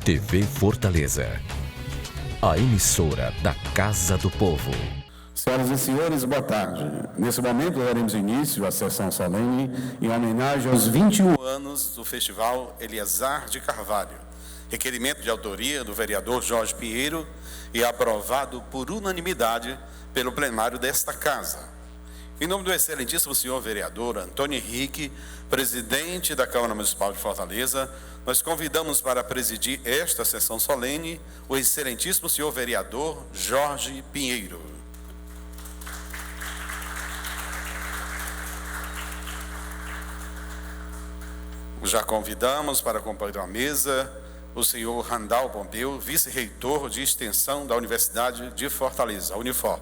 TV Fortaleza, a emissora da Casa do Povo. Senhoras e senhores, boa tarde. Nesse momento daremos início à sessão solene em homenagem aos 21 anos do Festival Eliazar de Carvalho. Requerimento de autoria do vereador Jorge Pinheiro e aprovado por unanimidade pelo plenário desta Casa. Em nome do excelentíssimo senhor vereador Antônio Henrique, presidente da Câmara Municipal de Fortaleza, nós convidamos para presidir esta sessão solene o excelentíssimo senhor vereador Jorge Pinheiro. Já convidamos para compor a mesa o senhor Randal Pompeu, vice-reitor de extensão da Universidade de Fortaleza, Unifor.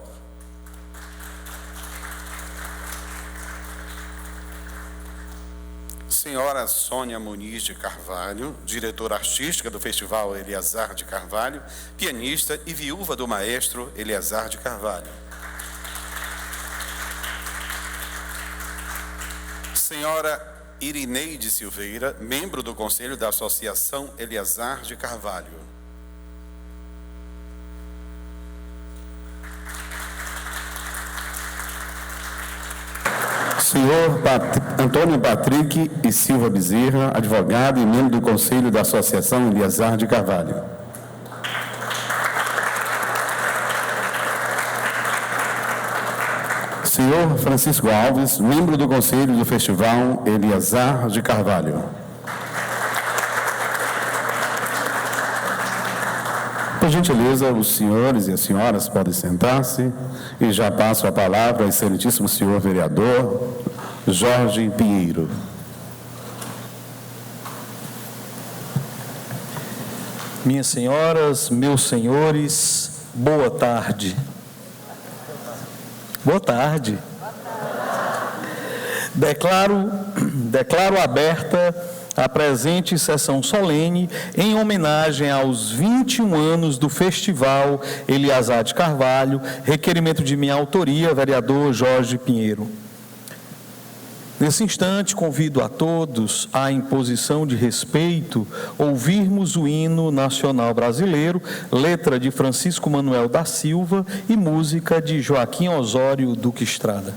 Senhora Sônia Muniz de Carvalho, diretora artística do Festival Eliazar de Carvalho, pianista e viúva do maestro Eliazar de Carvalho. Senhora Irineide Silveira, membro do Conselho da Associação Eliazar de Carvalho. Senhor Antônio Patrick e Silva Bezerra, advogado e membro do Conselho da Associação Eliazar de Carvalho. Senhor Francisco Alves, membro do Conselho do Festival Eliazar de Carvalho. Por gentileza, os senhores e as senhoras podem sentar-se e já passo a palavra ao excelentíssimo senhor vereador Jorge Pinheiro. Minhas senhoras, meus senhores, boa tarde. Boa tarde. Declaro aberta a presente sessão solene em homenagem aos 21 anos do Festival Eliazar de Carvalho, requerimento de minha autoria, vereador Jorge Pinheiro. Nesse instante, convido a todos à imposição de respeito, ouvirmos o hino nacional brasileiro, letra de Francisco Manuel da Silva e música de Joaquim Osório Duque Estrada.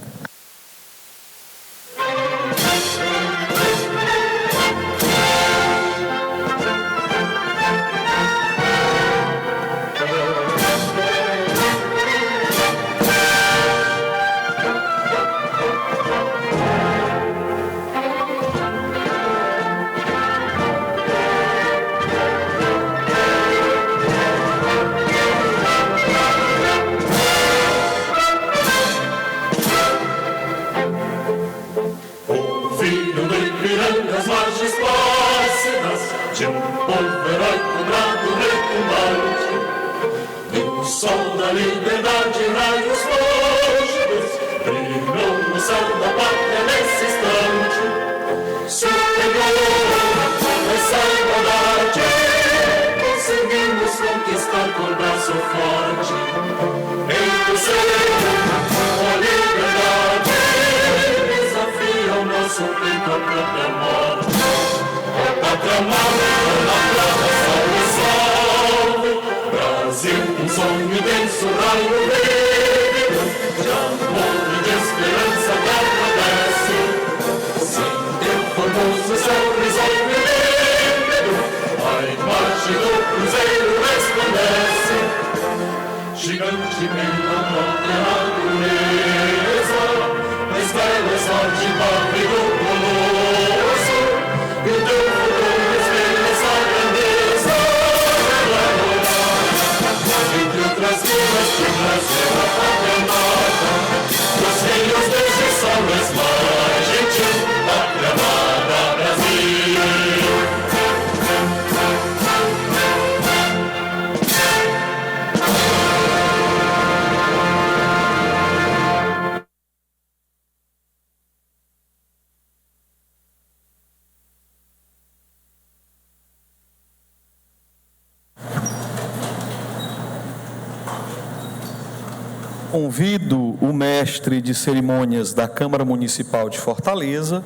Convido o mestre de cerimônias da Câmara Municipal de Fortaleza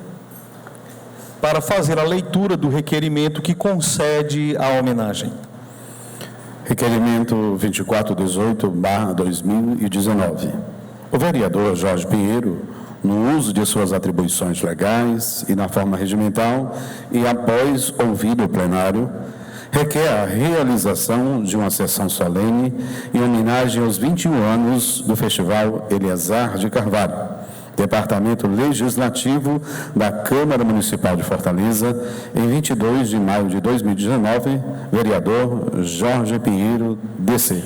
para fazer a leitura do requerimento que concede a homenagem. Requerimento 2418/2019. O vereador Jorge Pinheiro, no uso de suas atribuições legais e na forma regimental, e após ouvido o plenário, requer a realização de uma sessão solene em homenagem aos 21 anos do Festival Eleazar de Carvalho, Departamento Legislativo da Câmara Municipal de Fortaleza, em 22 de maio de 2019, vereador Jorge Pinheiro, DC.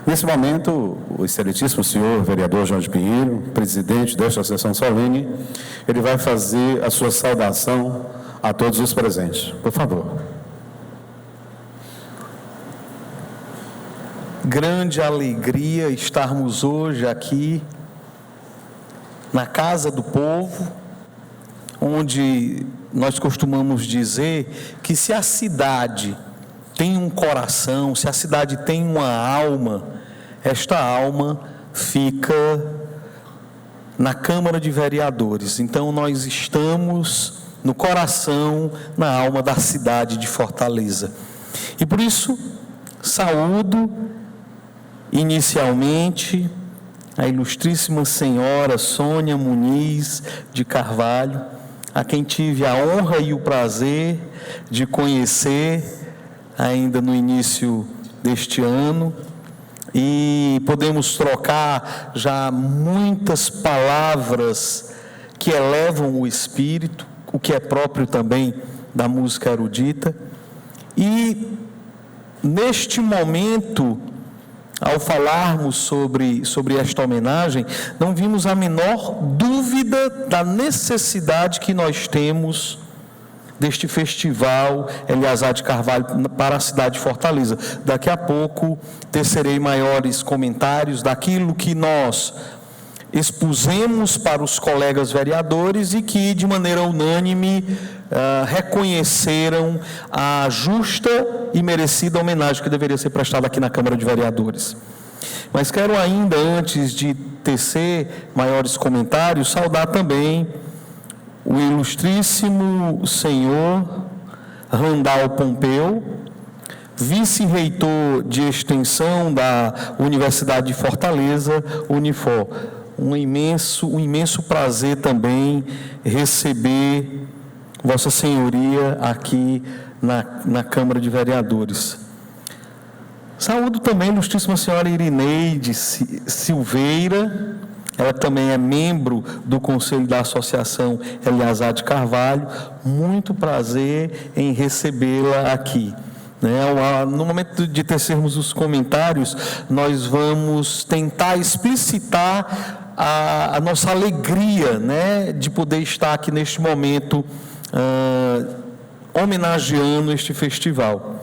Nesse momento, o excelentíssimo senhor vereador Jorge Pinheiro, presidente desta sessão solene, ele vai fazer a sua saudação a todos os presentes. Por favor. Grande alegria estarmos hoje aqui na Casa do Povo, onde nós costumamos dizer que se a cidade tem um coração, se a cidade tem uma alma, esta alma fica na Câmara de Vereadores. Então nós estamos no coração, na alma da cidade de Fortaleza. E por isso, saúdo inicialmente a ilustríssima senhora Sônia Muniz de Carvalho, a quem tive a honra e o prazer de conhecer ainda no início deste ano, e podemos trocar já muitas palavras que elevam o espírito, o que é próprio também da música erudita. E neste momento, ao falarmos sobre esta homenagem, não vimos a menor dúvida da necessidade que nós temos deste festival Eleazar de Carvalho para a cidade de Fortaleza. Daqui a pouco tecerei maiores comentários daquilo que nós expusemos para os colegas vereadores e que de maneira unânime reconheceram a justa e merecida homenagem que deveria ser prestada aqui na Câmara de Vereadores. Mas quero ainda, antes de tecer maiores comentários, saudar também o ilustríssimo senhor Randal Pompeu, vice-reitor de extensão da Universidade de Fortaleza, Unifor. Um imenso prazer também receber Vossa Senhoria aqui na Câmara de Vereadores. Saúdo também a ilustríssima senhora Irineide Silveira, ela também é membro do Conselho da Associação Eleazar de Carvalho. Muito prazer em recebê-la aqui. No momento de tecermos os comentários, nós vamos tentar explicitar a nossa alegria, de poder estar aqui neste momento homenageando este festival.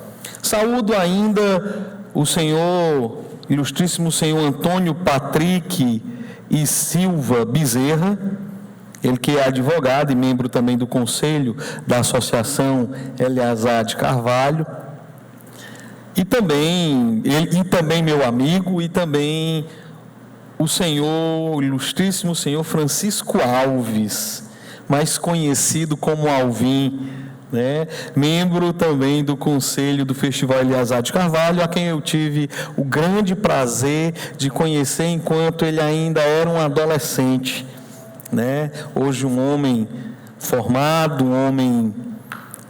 Saúdo ainda o ilustríssimo senhor Antônio Patrick e Silva Bezerra, ele que é advogado e membro também do Conselho da Associação Eleazar de Carvalho, e também meu amigo, e também o ilustríssimo senhor Francisco Alves, mais conhecido como Alvim, membro também do Conselho do Festival Eleazar de Carvalho, a quem eu tive o grande prazer de conhecer enquanto ele ainda era um adolescente, Hoje um homem formado, um homem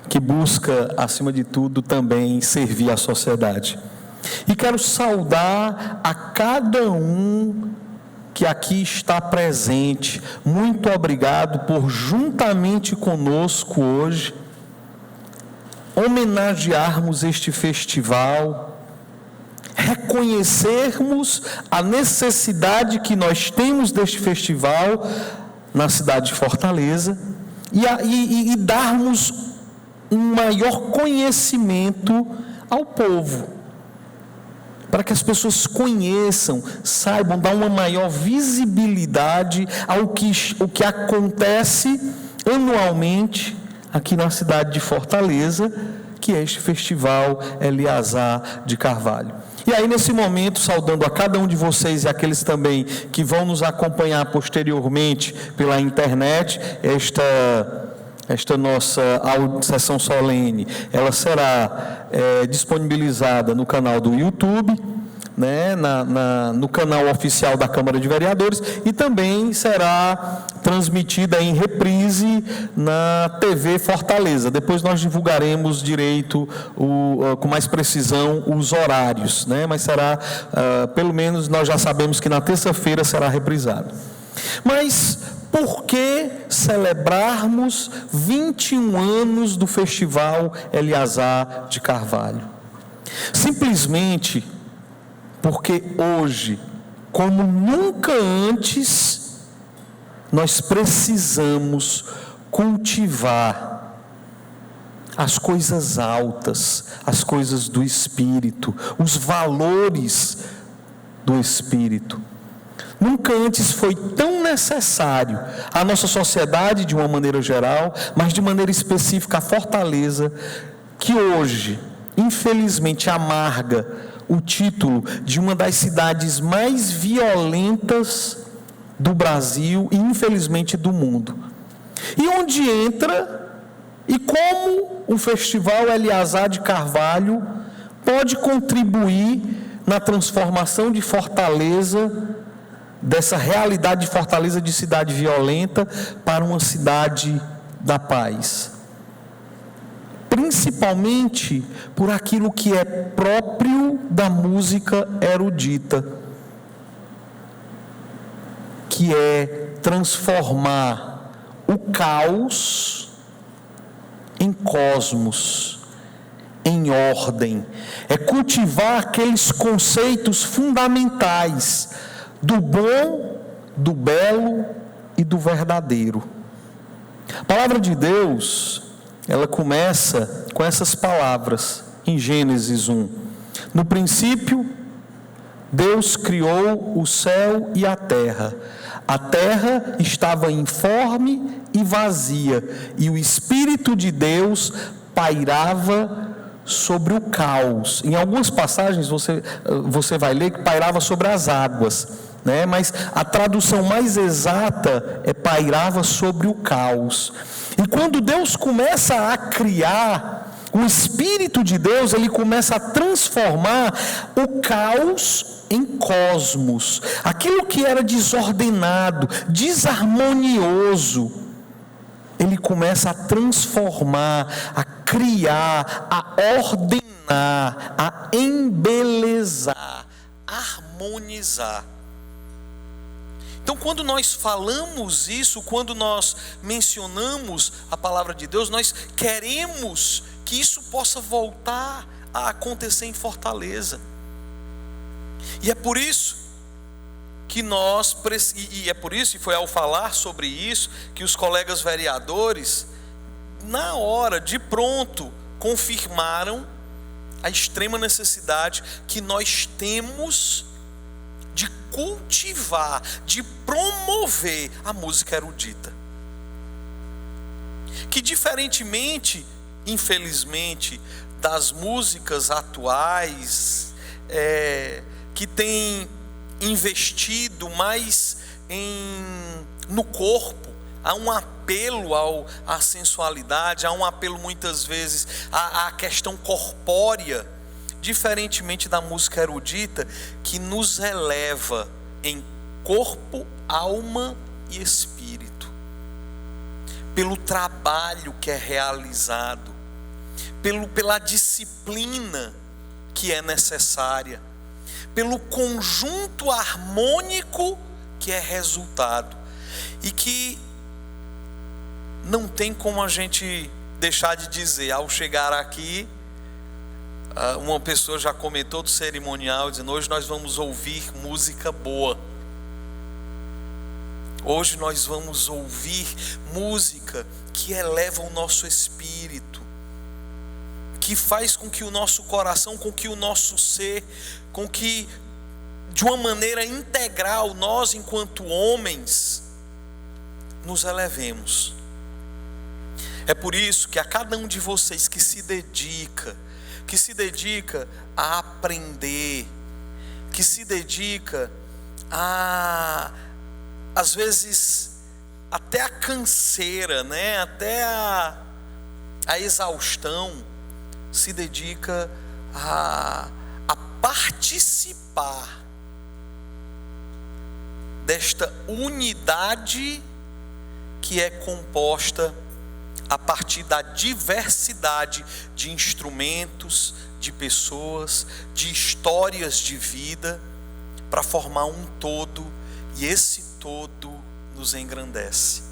que busca, acima de tudo, também servir à sociedade. E quero saudar a cada um que aqui está presente. Muito obrigado por, juntamente conosco hoje, homenagearmos este festival, reconhecermos a necessidade que nós temos deste festival na cidade de Fortaleza e darmos um maior conhecimento ao povo, para que as pessoas conheçam, saibam, dar uma maior visibilidade ao que acontece anualmente aqui na cidade de Fortaleza, que é este Festival Eleazar de Carvalho. E aí, nesse momento, saudando a cada um de vocês e aqueles também que vão nos acompanhar posteriormente pela internet, esta nossa sessão solene, ela será disponibilizada no canal do YouTube, né, no canal oficial da Câmara de Vereadores, e também será transmitida em reprise na TV Fortaleza. Depois nós divulgaremos direito, com mais precisão, os horários, né, mas será, pelo menos nós já sabemos que na terça-feira será reprisado. Mas por que celebrarmos 21 anos do Festival Eleazar de Carvalho? Simplesmente porque hoje, como nunca antes, nós precisamos cultivar as coisas altas, as coisas do Espírito, os valores do Espírito. Nunca antes foi tão necessário à nossa sociedade, de uma maneira geral, mas de maneira específica a Fortaleza, que hoje, infelizmente, amarga o título de uma das cidades mais violentas do Brasil e, infelizmente, do mundo. E onde entra, e como o Festival Eleazar de Carvalho pode contribuir na transformação de Fortaleza, dessa realidade de Fortaleza de cidade violenta, para uma cidade da paz. Principalmente por aquilo que é próprio da música erudita, que é transformar o caos em cosmos, em ordem, é cultivar aqueles conceitos fundamentais do bom, do belo e do verdadeiro. A palavra de Deus, ela começa com essas palavras em Gênesis 1. No princípio, Deus criou o céu e a terra. A terra estava informe e vazia, e o Espírito de Deus pairava sobre o caos. Em algumas passagens você vai ler que pairava sobre as águas, né? Mas a tradução mais exata é pairava sobre o caos. E quando Deus começa a criar, o Espírito de Deus, ele começa a transformar o caos em cosmos. Aquilo que era desordenado, desarmonioso, ele começa a transformar, a criar, a ordenar, a embelezar, a harmonizar. Então, quando nós falamos isso, quando nós mencionamos a palavra de Deus, nós queremos que isso possa voltar a acontecer em Fortaleza. E é por isso que e foi ao falar sobre isso, que os colegas vereadores, na hora, de pronto, confirmaram a extrema necessidade que nós temos de cultivar, de promover a música erudita. Que diferentemente, infelizmente, das músicas atuais, que têm investido mais no corpo, há um apelo à sensualidade, há um apelo muitas vezes à questão corpórea, diferentemente da música erudita, que nos eleva em corpo, alma e espírito, pelo trabalho que é realizado, pela disciplina que é necessária, pelo conjunto harmônico que é resultado, e que não tem como a gente deixar de dizer, ao chegar aqui, uma pessoa já comentou do cerimonial, dizendo: hoje nós vamos ouvir música boa, hoje nós vamos ouvir música que eleva o nosso espírito, que faz com que o nosso coração, com que o nosso ser, com que de uma maneira integral nós, enquanto homens, nos elevemos. É por isso que a cada um de vocês que se dedica a aprender, que se dedica a, às vezes, até a canseira, né? Até a exaustão, se dedica a participar desta unidade que é composta a partir da diversidade de instrumentos, de pessoas, de histórias de vida, para formar um todo, e esse todo nos engrandece.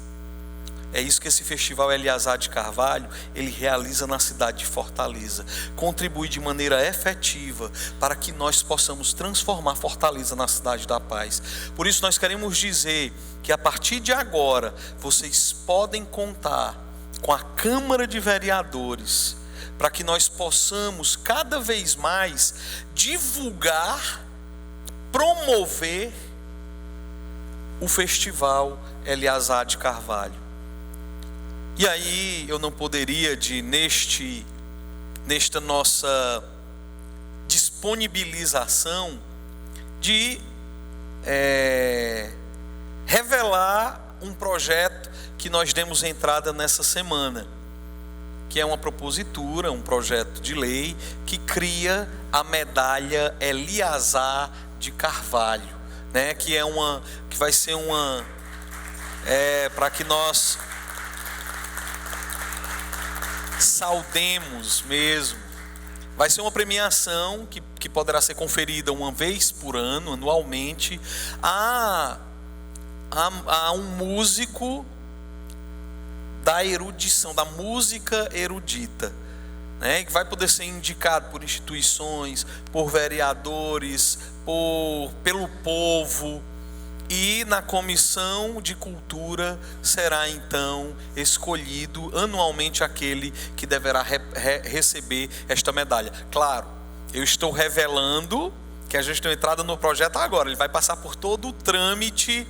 É isso que esse Festival Eleazar de Carvalho, ele realiza na cidade de Fortaleza. Contribui de maneira efetiva para que nós possamos transformar Fortaleza na cidade da paz. Por isso nós queremos dizer que a partir de agora, vocês podem contar com a Câmara de Vereadores, para que nós possamos cada vez mais divulgar, promover o Festival Eleazar de Carvalho. E aí eu não poderia nesta nossa disponibilização de revelar um projeto que nós demos entrada nessa semana, que é uma propositura, um projeto de lei que cria a medalha Eleazar de Carvalho, né? Que vai ser para que nós saudemos mesmo. Vai ser uma premiação que poderá ser conferida uma vez por ano, anualmente, a um músico da erudição, da música erudita, né? Que vai poder ser indicado por instituições, por vereadores, pelo povo. E na Comissão de Cultura será então escolhido anualmente aquele que deverá receber esta medalha. Claro, eu estou revelando que a gente tem entrada no projeto agora. Ele vai passar por todo o trâmite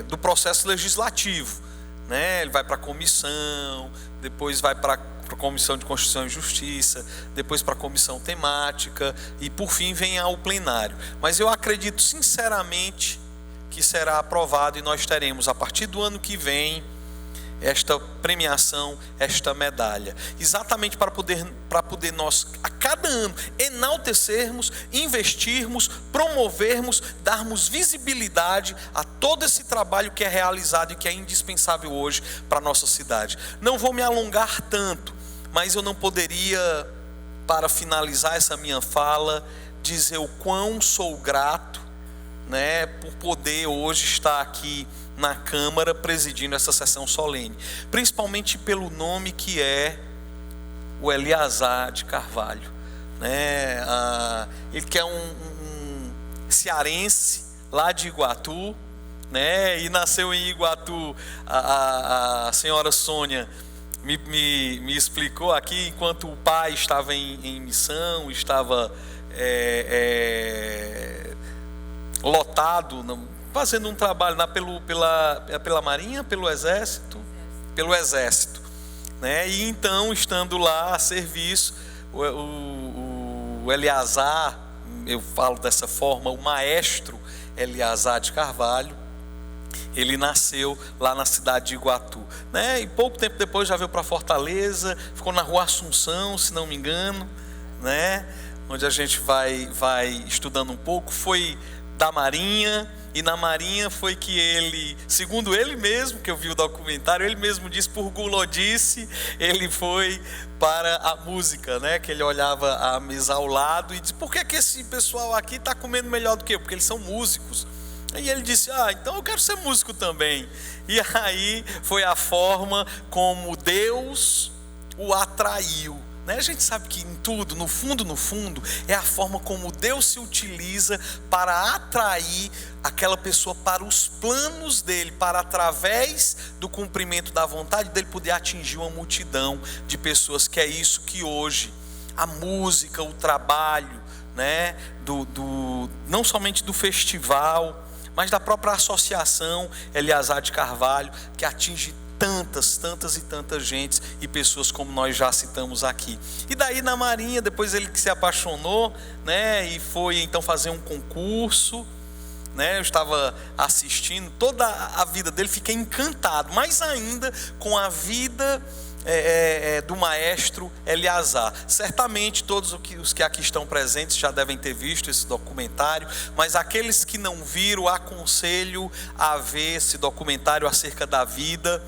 do processo legislativo, né? Ele vai para a comissão, depois vai para a Comissão de Constituição e Justiça, depois para a comissão temática e por fim vem ao plenário. Mas eu acredito sinceramente que será aprovado e nós teremos a partir do ano que vem esta premiação, esta medalha, exatamente para poder nós a cada ano enaltecermos, investirmos, promovermos, darmos visibilidade a todo esse trabalho que é realizado e que é indispensável hoje para a nossa cidade. Não vou me alongar tanto, mas eu não poderia, para finalizar essa minha fala, dizer o quão sou grato, né, por poder hoje estar aqui na Câmara presidindo essa sessão solene, principalmente pelo nome que é o Eleazar de Carvalho, né? Ele que é um cearense lá de Iguatu, né? E nasceu em Iguatu. A senhora Sônia me explicou aqui, enquanto o pai estava em missão, estava lotado, fazendo um trabalho pela Marinha, pelo Exército, né? E então, estando lá a serviço, o Eleazar, eu falo dessa forma, o maestro Eleazar de Carvalho, ele nasceu lá na cidade de Iguatu, né? E pouco tempo depois já veio para Fortaleza, ficou na Rua Assunção, se não me engano, né? Onde a gente vai estudando um pouco. Foi da Marinha, e na Marinha foi que ele, segundo ele mesmo, que eu vi o documentário, ele mesmo disse, por gulodice, ele foi para a música, né? Que ele olhava a mesa ao lado e disse, por que esse pessoal aqui está comendo melhor do que eu? Porque eles são músicos. E ele disse, então eu quero ser músico também. E aí foi a forma como Deus o atraiu, né? A gente sabe que em tudo, no fundo, é a forma como Deus se utiliza para atrair aquela pessoa para os planos dele, para através do cumprimento da vontade dele poder atingir uma multidão de pessoas, que é isso que hoje a música, o trabalho, né, não somente do festival, mas da própria associação Eleazar de Carvalho, que atinge tantas gentes e pessoas como nós já citamos aqui. E daí na Marinha, depois ele que se apaixonou, né, e foi então fazer um concurso, né, eu estava assistindo toda a vida dele, fiquei encantado, mais ainda com a vida do maestro Eleazar. Certamente todos os que aqui estão presentes já devem ter visto esse documentário, mas aqueles que não viram, aconselho a ver esse documentário acerca da vida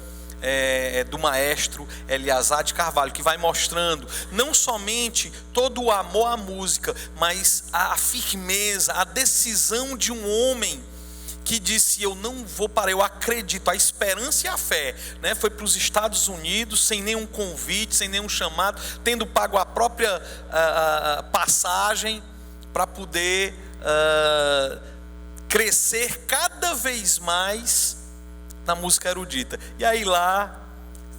do maestro Eleazar de Carvalho, que vai mostrando não somente todo o amor à música, mas a firmeza, a decisão de um homem que disse: eu não vou parar, eu acredito, a esperança e a fé, né? Foi para os Estados Unidos sem nenhum convite, sem nenhum chamado, tendo pago a própria passagem para poder crescer cada vez mais na música erudita. E aí lá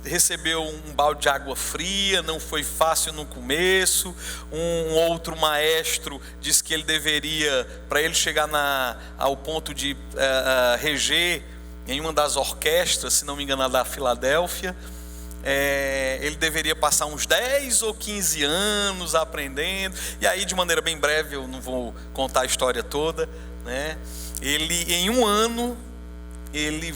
recebeu um balde de água fria, não foi fácil no começo. Um outro maestro disse que ele deveria, para ele chegar ao ponto de reger em uma das orquestras, se não me engano, da Filadélfia, ele deveria passar uns 10 ou 15 anos aprendendo. E aí, de maneira bem breve, eu não vou contar a história toda, né? Ele, em um ano, ele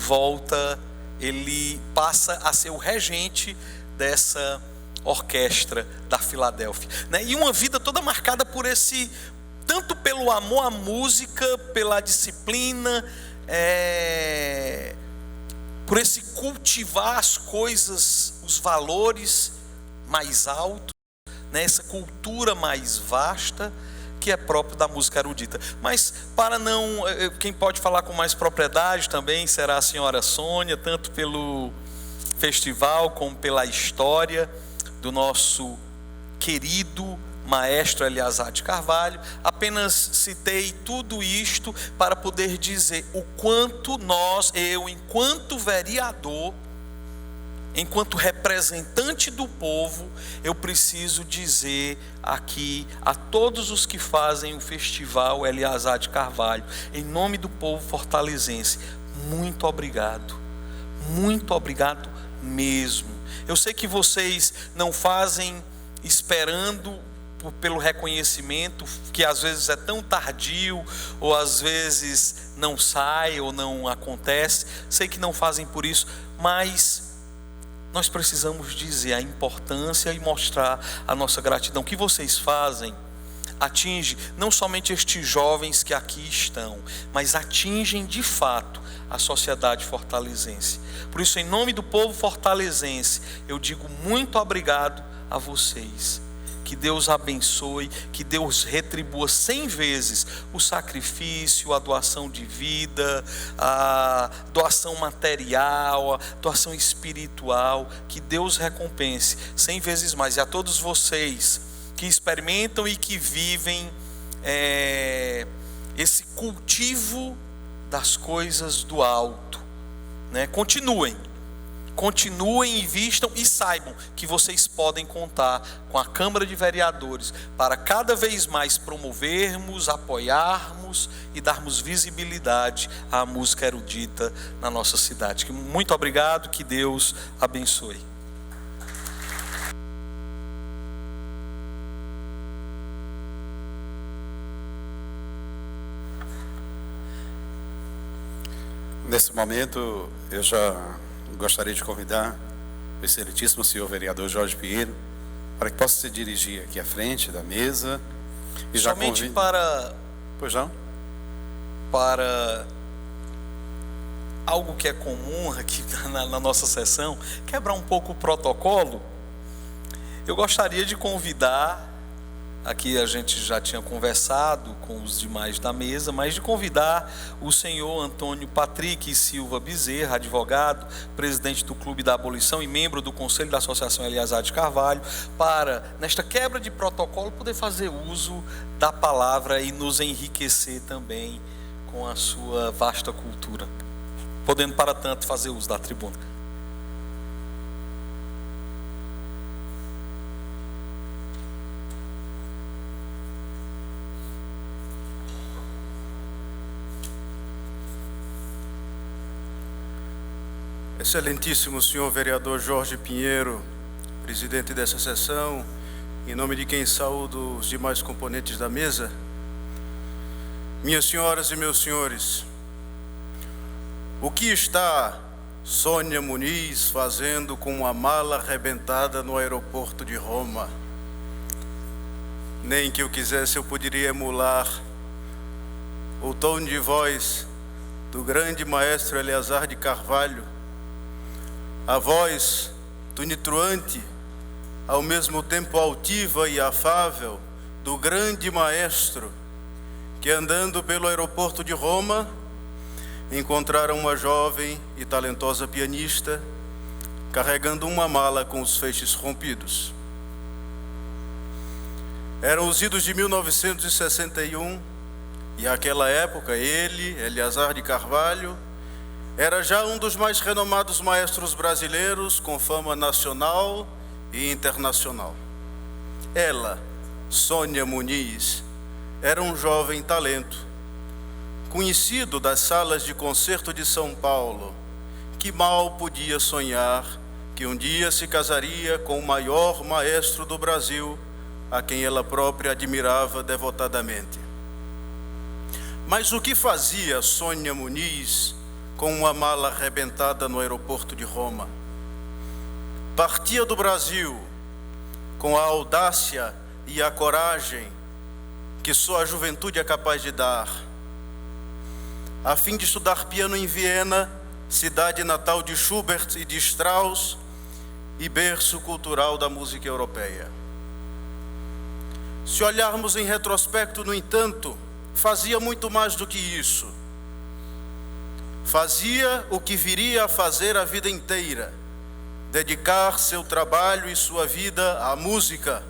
passa a ser o regente dessa orquestra da Filadélfia, né? E uma vida toda marcada por tanto pelo amor à música, pela disciplina, por esse cultivar as coisas, os valores mais altos, né? Essa cultura mais vasta que é próprio da música erudita. Mas quem pode falar com mais propriedade também será a senhora Sônia, tanto pelo festival como pela história do nosso querido maestro Eleazar de Carvalho. Apenas citei tudo isto para poder dizer o quanto eu, enquanto vereador, enquanto representante do povo, eu preciso dizer aqui a todos os que fazem o festival Eleazar de Carvalho, em nome do povo fortalezense, muito obrigado mesmo. Eu sei que vocês não fazem esperando pelo reconhecimento, que às vezes é tão tardio, ou às vezes não sai ou não acontece. Sei que não fazem por isso, mas nós precisamos dizer a importância e mostrar a nossa gratidão. O que vocês fazem atinge não somente estes jovens que aqui estão, mas atingem de fato a sociedade fortalezense. Por isso, em nome do povo fortalezense, eu digo muito obrigado a vocês. Que Deus abençoe, que Deus retribua 100 vezes o sacrifício, a doação de vida, a doação material, a doação espiritual. Que Deus recompense 100 vezes mais. E a todos vocês que experimentam e que vivem esse cultivo das coisas do alto, né? Continuem, invistam e saibam que vocês podem contar com a Câmara de Vereadores para cada vez mais promovermos, apoiarmos e darmos visibilidade à música erudita na nossa cidade. Muito obrigado, que Deus abençoe. Nesse momento, eu já gostaria de convidar o excelentíssimo senhor vereador Jorge Pinheiro para que possa se dirigir aqui à frente da mesa. E somente já Pois não? Para algo que é comum aqui na nossa sessão, quebrar um pouco o protocolo, eu gostaria de convidar, aqui a gente já tinha conversado com os demais da mesa, mas de convidar o senhor Antônio Patrick Silva Bezerra, advogado, presidente do Clube da Abolição e membro do Conselho da Associação Eleazar de Carvalho, para, nesta quebra de protocolo, poder fazer uso da palavra e nos enriquecer também com a sua vasta cultura, podendo, para tanto, fazer uso da tribuna. Excelentíssimo senhor vereador Jorge Pinheiro, presidente dessa sessão, em nome de quem saúdo os demais componentes da mesa, Minhas senhoras e meus senhores, o que está Sônia Muniz fazendo com uma mala arrebentada no aeroporto de Roma? Nem que eu quisesse eu poderia emular o tom de voz do grande maestro Eleazar de Carvalho, a voz tonitruante, ao mesmo tempo altiva e afável, do grande maestro que, andando pelo aeroporto de Roma, encontraram uma jovem e talentosa pianista carregando uma mala com os feixes rompidos. Eram os idos de 1961 e àquela época ele, Eleazar de Carvalho, era já um dos mais renomados maestros brasileiros com fama nacional e internacional. Ela, Sônia Muniz, era um jovem talento, conhecido das salas de concerto de São Paulo, que mal podia sonhar que um dia se casaria com o maior maestro do Brasil, a quem ela própria admirava devotadamente. Mas o que fazia Sônia Muniz com uma mala arrebentada no aeroporto de Roma? Partia do Brasil com a audácia e a coragem que só a juventude é capaz de dar, a fim de estudar piano em Viena, cidade natal de Schubert e de Strauss e berço cultural da música europeia. Se olharmos em retrospecto, no entanto, fazia muito mais do que isso. Fazia o que viria a fazer a vida inteira: dedicar seu trabalho e sua vida à música,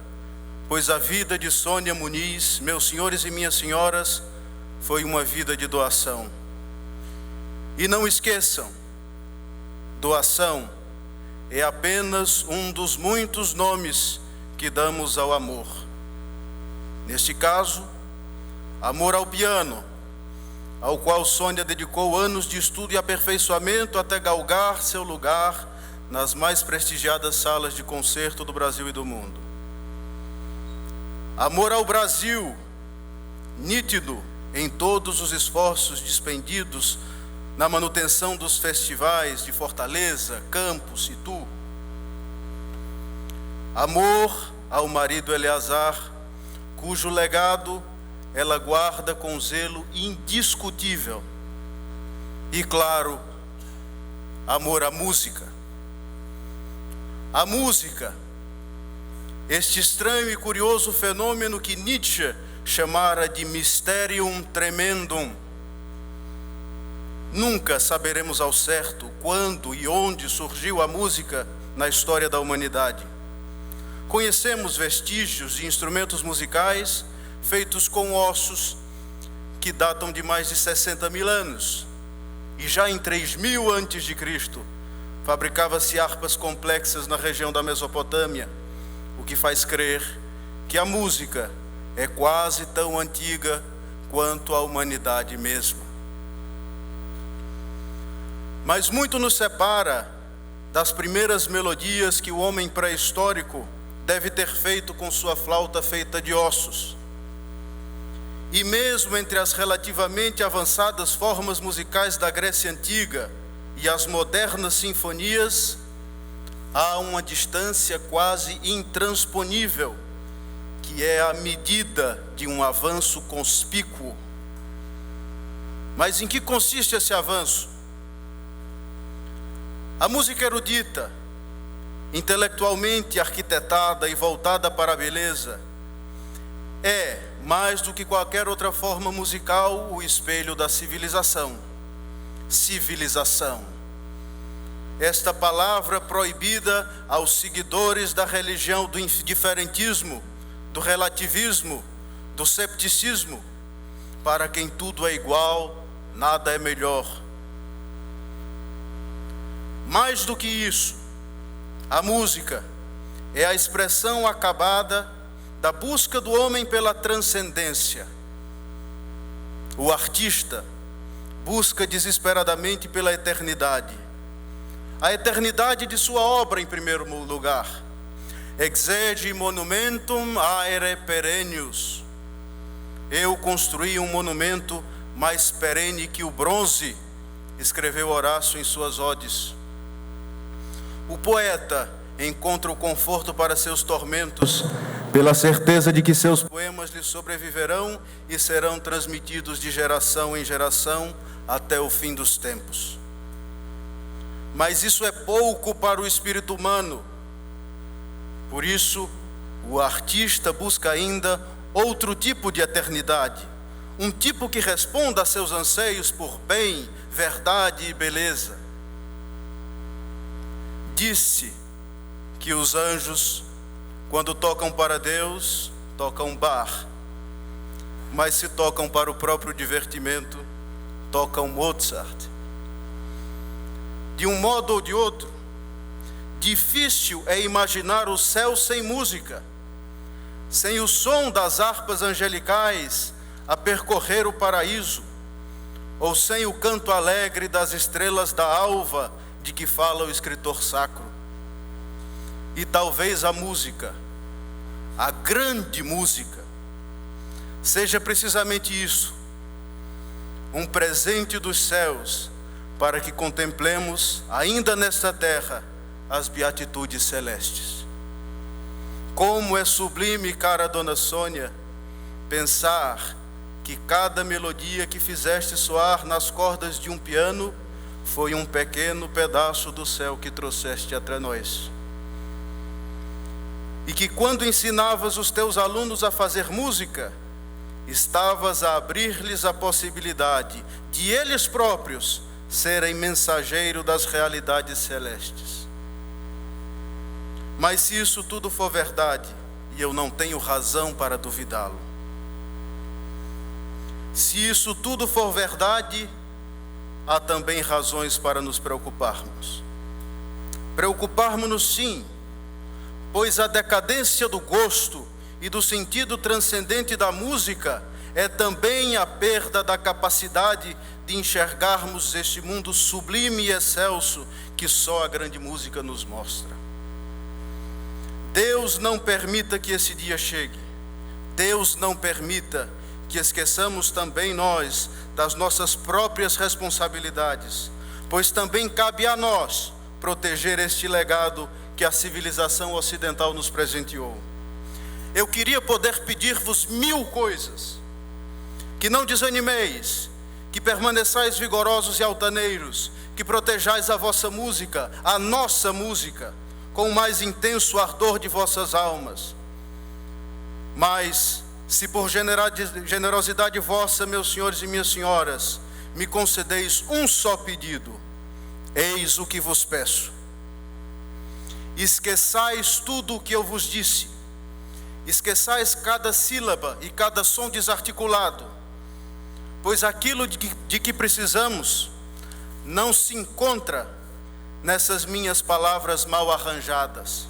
pois a vida de Sônia Muniz, meus senhores e minhas senhoras, foi uma vida de doação. E não esqueçam, doação é apenas um dos muitos nomes que damos ao amor. Neste caso, amor ao piano, ao qual Sônia dedicou anos de estudo e aperfeiçoamento até galgar seu lugar nas mais prestigiadas salas de concerto do Brasil e do mundo. Amor ao Brasil, nítido em todos os esforços despendidos na manutenção dos festivais de Fortaleza, Campos, Itu. Amor ao marido Eleazar, cujo legado ela guarda com zelo indiscutível. E, claro, amor à música. A música, este estranho e curioso fenômeno que Nietzsche chamara de mysterium tremendum. Nunca saberemos ao certo quando e onde surgiu a música na história da humanidade. Conhecemos vestígios de instrumentos musicais feitos com ossos que datam de mais de 60 mil anos. E já em 3000 a.C., fabricava-se harpas complexas na região da Mesopotâmia, o que faz crer que a música é quase tão antiga quanto a humanidade mesma. Mas muito nos separa das primeiras melodias que o homem pré-histórico deve ter feito com sua flauta feita de ossos. E mesmo entre as relativamente avançadas formas musicais da Grécia Antiga e as modernas sinfonias, há uma distância quase intransponível, que é a medida de um avanço conspícuo. Mas em que consiste esse avanço? A música erudita, intelectualmente arquitetada e voltada para a beleza, é, mais do que qualquer outra forma musical, o espelho da civilização. Civilização. Esta palavra proibida aos seguidores da religião do indiferentismo, do relativismo, do cepticismo, para quem tudo é igual, nada é melhor. Mais do que isso, a música é a expressão acabada da busca do homem pela transcendência. O artista busca desesperadamente pela eternidade. A eternidade de sua obra, em primeiro lugar. Exege monumentum aere perennius. eu construí um monumento mais perene que o bronze, escreveu Horácio em suas odes. O poeta encontra o conforto para seus tormentos pela certeza de que seus poemas lhe sobreviverão e serão transmitidos de geração em geração até o fim dos tempos. Mas isso é pouco para o espírito humano. Por isso, o artista busca ainda outro tipo de eternidade, um tipo que responda a seus anseios por bem, verdade e beleza. Disse que os anjos, quando tocam para Deus, tocam Bach, mas se tocam para o próprio divertimento, tocam Mozart. De um modo ou de outro, difícil é imaginar o céu sem música, sem o som das harpas angelicais a percorrer o paraíso, ou sem o canto alegre das estrelas da alva de que fala o escritor sacro. E talvez a música, a grande música, seja precisamente isso, um presente dos céus para que contemplemos, ainda nesta terra, as beatitudes celestes. Como é sublime, cara Dona Sônia, pensar que cada melodia que fizeste soar nas cordas de um piano foi um pequeno pedaço do céu que trouxeste até nós. E que quando ensinavas os teus alunos a fazer música, estavas a abrir-lhes a possibilidade de eles próprios serem mensageiros das realidades celestes. Mas se isso tudo for verdade, e eu não tenho razão para duvidá-lo, se isso tudo for verdade, há também razões para nos preocuparmos. Preocuparmos-nos sim, pois a decadência do gosto e do sentido transcendente da música é também a perda da capacidade de enxergarmos este mundo sublime e excelso que só a grande música nos mostra. Deus não permita que esse dia chegue. Deus não permita que esqueçamos também nós das nossas próprias responsabilidades, pois também cabe a nós proteger este legado que a civilização ocidental nos presenteou. Eu queria poder pedir-vos 1000 coisas: que não desanimeis, que permaneçais vigorosos e altaneiros, que protejais a vossa música, a nossa música, com o mais intenso ardor de vossas almas. Mas, se por generosidade vossa, meus senhores e minhas senhoras, me concedeis um só pedido, eis o que vos peço: esqueçais tudo o que eu vos disse, esqueçais cada sílaba e cada som desarticulado, pois aquilo de que precisamos não se encontra nessas minhas palavras mal arranjadas.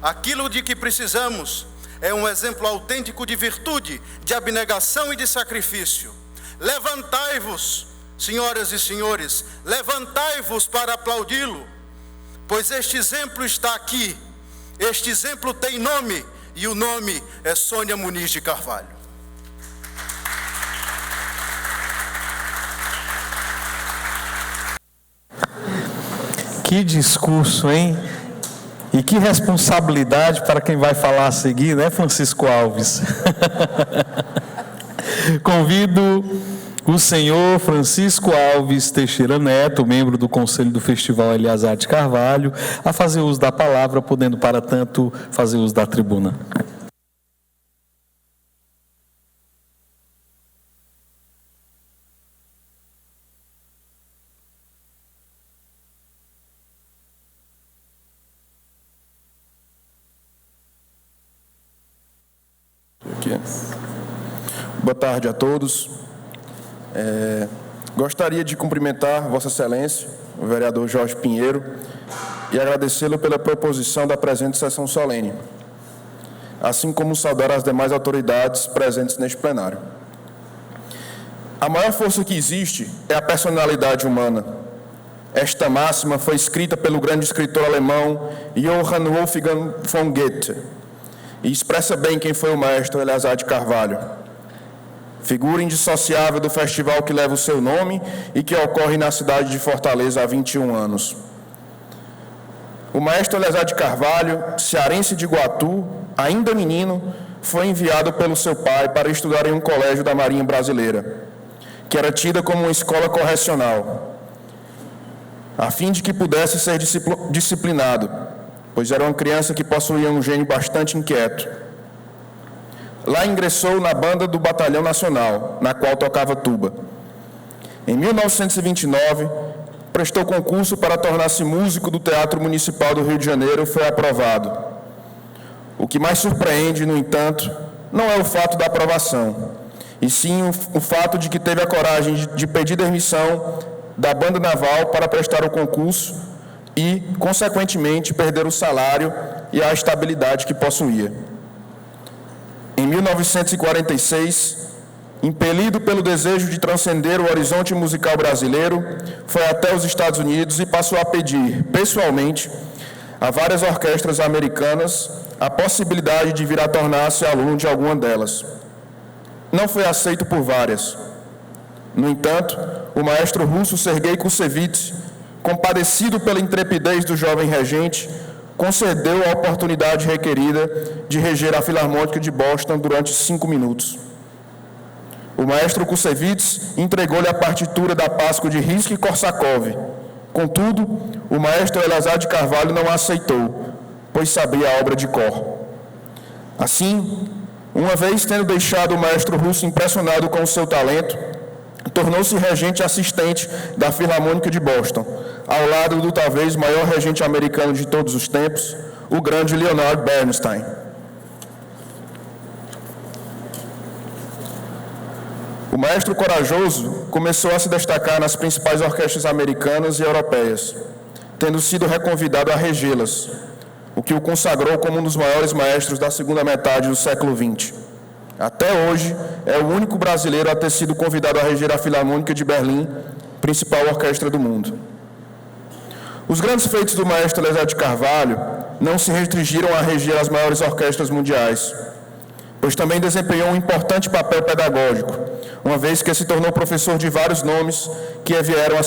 Aquilo de que precisamos é um exemplo autêntico de virtude, de abnegação e de sacrifício. Levantai-vos, senhoras e senhores, levantai-vos para aplaudi-lo, pois este exemplo está aqui. Este exemplo tem nome, e o nome é Sônia Muniz de Carvalho. Que discurso, hein? E que responsabilidade para quem vai falar a seguir, né, Francisco Alves? Convido o senhor Francisco Alves Teixeira Neto, membro do Conselho do Festival Eliazar de Carvalho, a fazer uso da palavra, podendo, para tanto, fazer uso da tribuna. Boa tarde a todos. Gostaria de cumprimentar Vossa Excelência, o vereador Jorge Pinheiro, e agradecê-lo pela proposição da presente sessão solene, assim como saudar as demais autoridades presentes neste plenário. A maior força que existe é a personalidade humana. Esta máxima foi escrita pelo grande escritor alemão Johann Wolfgang von Goethe, e expressa bem quem foi o maestro Eliazar de Carvalho. figura indissociável do festival que leva o seu nome e que ocorre na cidade de Fortaleza há 21 anos. O maestro Eliezer de Carvalho, cearense de Iguatu, ainda menino, foi enviado pelo seu pai para estudar em um colégio da Marinha Brasileira, que era tida como uma escola correcional, a fim de que pudesse ser disciplinado, pois era uma criança que possuía um gênio bastante inquieto. Lá ingressou na banda do Batalhão Nacional, na qual tocava tuba. Em 1929, prestou concurso para tornar-se músico do Teatro Municipal do Rio de Janeiro e foi aprovado. O que mais surpreende, no entanto, não é o fato da aprovação, e sim o fato de que teve a coragem de pedir demissão da banda naval para prestar o concurso e, consequentemente, perder o salário e a estabilidade que possuía. Em 1946, impelido pelo desejo de transcender o horizonte musical brasileiro, foi até os Estados Unidos e passou a pedir, pessoalmente, a várias orquestras americanas a possibilidade de vir a tornar-se aluno de alguma delas. Não foi aceito por várias. No entanto, o maestro russo Sergei Kusevich, compadecido pela intrepidez do jovem regente, concedeu a oportunidade requerida de reger a Filarmônica de Boston durante 5 minutos. O maestro Kusevich entregou-lhe a partitura da Páscoa de Rimsky-Korsakov. Contudo, o maestro Eliezer de Carvalho não a aceitou, pois sabia a obra de cor. Assim, uma vez tendo deixado o maestro russo impressionado com o seu talento, tornou-se regente assistente da Filarmônica de Boston, ao lado do talvez maior regente americano de todos os tempos, o grande Leonard Bernstein. O maestro corajoso começou a se destacar nas principais orquestras americanas e europeias, tendo sido reconvidado a regê-las, o que o consagrou como um dos maiores maestros da segunda metade do século XX. Até hoje, é o único brasileiro a ter sido convidado a reger a Filarmônica de Berlim, principal orquestra do mundo. Os grandes feitos do maestro Eliezer de Carvalho não se restringiram a reger as maiores orquestras mundiais, pois também desempenhou um importante papel pedagógico, uma vez que se tornou professor de vários nomes que vieram a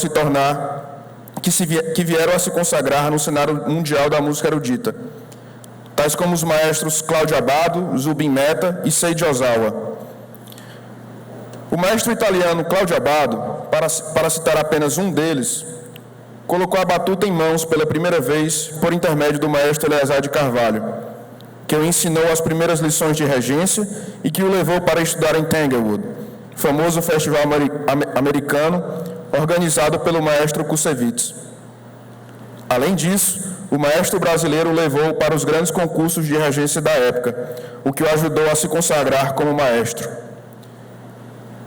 se consagrar no cenário mundial da música erudita, tais como os maestros Cláudio Abbado, Zubin Mehta e Seiji Ozawa. O maestro italiano Cláudio Abbado, para citar apenas um deles, colocou a batuta em mãos pela primeira vez por intermédio do maestro Eliezer de Carvalho, que o ensinou as primeiras lições de regência e que o levou para estudar em Tanglewood, famoso festival americano organizado pelo maestro Kusevich. Além disso, o maestro brasileiro o levou para os grandes concursos de regência da época, o que o ajudou a se consagrar como maestro.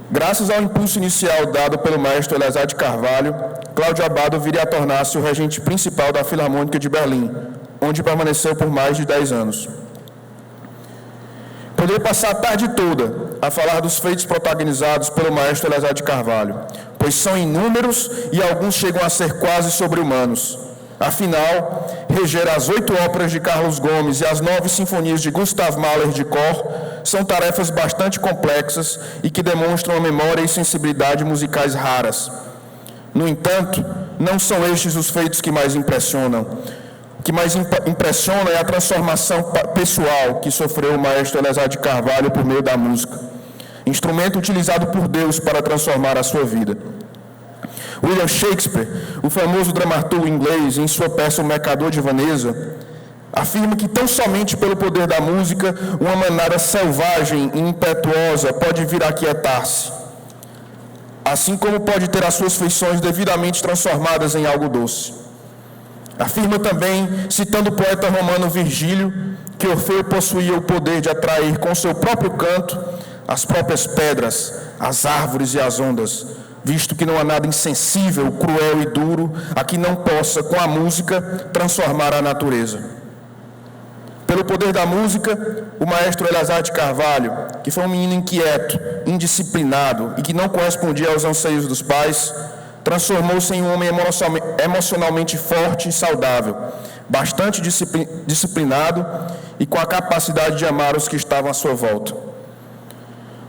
Graças ao impulso inicial dado pelo maestro Eliezer de Carvalho, Cláudio Abbado viria a tornar-se o regente principal da Filarmônica de Berlim, onde permaneceu por mais de 10 anos. Poderia passar a tarde toda a falar dos feitos protagonizados pelo maestro Eliezer de Carvalho, pois são inúmeros e alguns chegam a ser quase sobre-humanos. Afinal, reger as 8 óperas de Carlos Gomes e as 9 sinfonias de Gustav Mahler de cor são tarefas bastante complexas e que demonstram a memória e sensibilidade musicais raras. No entanto, não são estes os feitos que mais impressionam. O que mais impressiona é a transformação pessoal que sofreu o maestro Eliezer de Carvalho por meio da música, instrumento utilizado por Deus para transformar a sua vida. William Shakespeare, o famoso dramaturgo inglês, em sua peça O Mercador de Veneza, afirma que tão somente pelo poder da música, uma manada selvagem e impetuosa pode vir a aquietar-se, assim como pode ter as suas feições devidamente transformadas em algo doce. Afirma também, citando o poeta romano Virgílio, que Orfeu possuía o poder de atrair com seu próprio canto as próprias pedras, as árvores e as ondas, visto que não há nada insensível, cruel e duro a que não possa, com a música, transformar a natureza. Pelo poder da música, o maestro Eliezer de Carvalho, que foi um menino inquieto, indisciplinado e que não correspondia aos anseios dos pais, transformou-se em um homem emocionalmente forte e saudável, bastante disciplinado e com a capacidade de amar os que estavam à sua volta.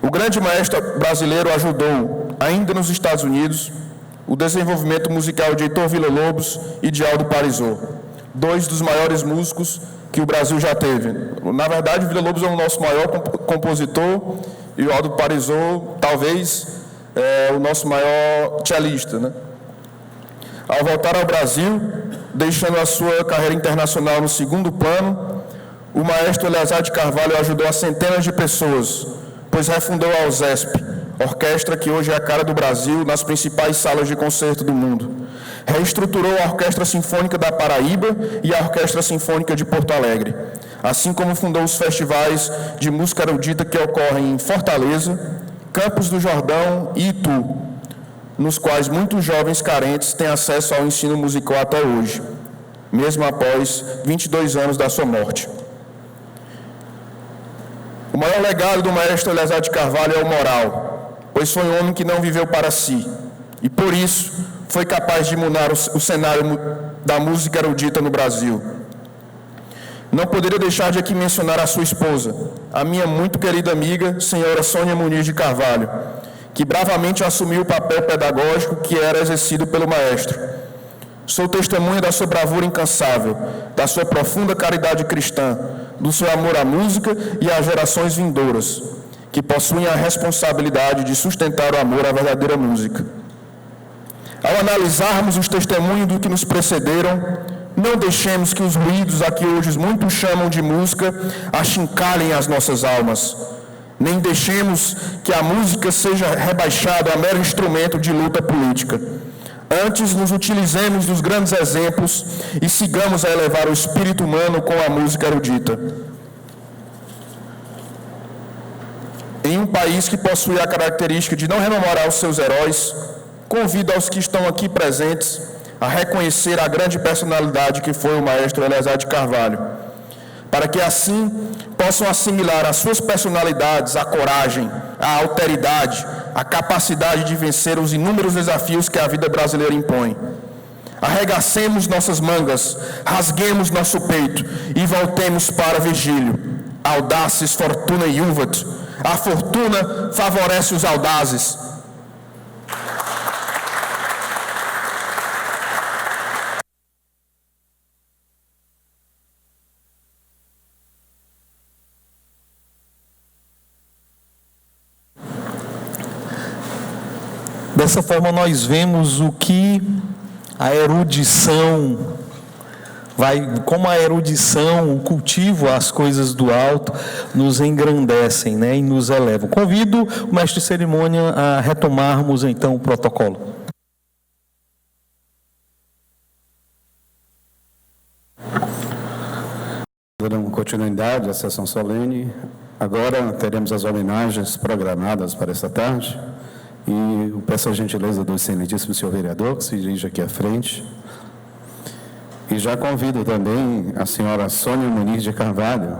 O grande maestro brasileiro ajudou, ainda nos Estados Unidos, o desenvolvimento musical de Heitor Villa-Lobos e de Aldo Parisot, dois dos maiores músicos que o Brasil já teve. Na verdade, Villa-Lobos é o nosso maior compositor e o Aldo Parisot, talvez, é o nosso maior cellista, né? Ao voltar ao Brasil, deixando a sua carreira internacional no segundo plano, o maestro Eleazar de Carvalho ajudou a centenas de pessoas, pois refundou a OSESP, orquestra que hoje é a cara do Brasil nas principais salas de concerto do mundo. Reestruturou a Orquestra Sinfônica da Paraíba e a Orquestra Sinfônica de Porto Alegre, assim como fundou os festivais de música erudita que ocorrem em Fortaleza, Campos do Jordão e Itu, nos quais muitos jovens carentes têm acesso ao ensino musical até hoje, mesmo após 22 anos da sua morte. O maior legado do maestro Eleazar de Carvalho é o moral, pois foi um homem que não viveu para si, e por isso foi capaz de mudar o cenário da música erudita no Brasil. Não poderia deixar de aqui mencionar a sua esposa, a minha muito querida amiga, senhora Sônia Muniz de Carvalho, que bravamente assumiu o papel pedagógico que era exercido pelo maestro. Sou testemunha da sua bravura incansável, da sua profunda caridade cristã, do seu amor à música e às gerações vindouras, que possuem a responsabilidade de sustentar o amor à verdadeira música. Ao analisarmos os testemunhos do que nos precederam, não deixemos que os ruídos a que hoje muitos chamam de música achincalhem as nossas almas. Nem deixemos que a música seja rebaixada a mero instrumento de luta política. Antes, nos utilizemos dos grandes exemplos e sigamos a elevar o espírito humano com a música erudita. Em um país que possui a característica de não rememorar os seus heróis, convido aos que estão aqui presentes a reconhecer a grande personalidade que foi o maestro Eleazar de Carvalho, para que assim possam assimilar as suas personalidades, a coragem, a alteridade, a capacidade de vencer os inúmeros desafios que a vida brasileira impõe. Arregacemos nossas mangas, rasguemos nosso peito e voltemos para Virgílio. Audaces fortuna iuvat, a fortuna favorece os audazes. Dessa forma, nós vemos o que a erudição como a erudição, o cultivo às coisas do alto nos engrandecem, né, e nos elevam. Convido o mestre de cerimônia a retomarmos então o protocolo. Dando continuidade à sessão solene, agora teremos as homenagens programadas para esta tarde. E eu peço a gentileza do excelentíssimo senhor vereador que se dirige aqui à frente. E já convido também a senhora Sônia Muniz de Carvalho,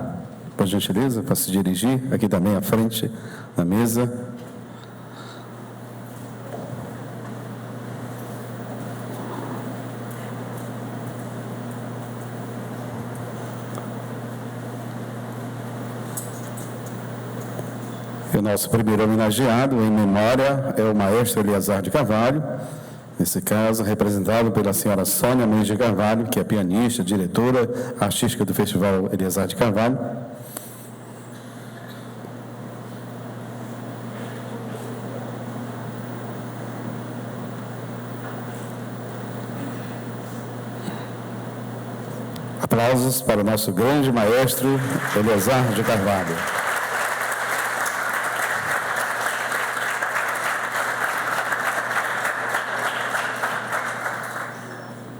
por gentileza, para se dirigir aqui também à frente da mesa. E o nosso primeiro homenageado, em memória, é o maestro Eleazar de Carvalho, nesse caso, representado pela senhora Sônia Muniz de Carvalho, que é pianista, diretora artística do Festival Eleazar de Carvalho. Aplausos para o nosso grande maestro Eleazar de Carvalho.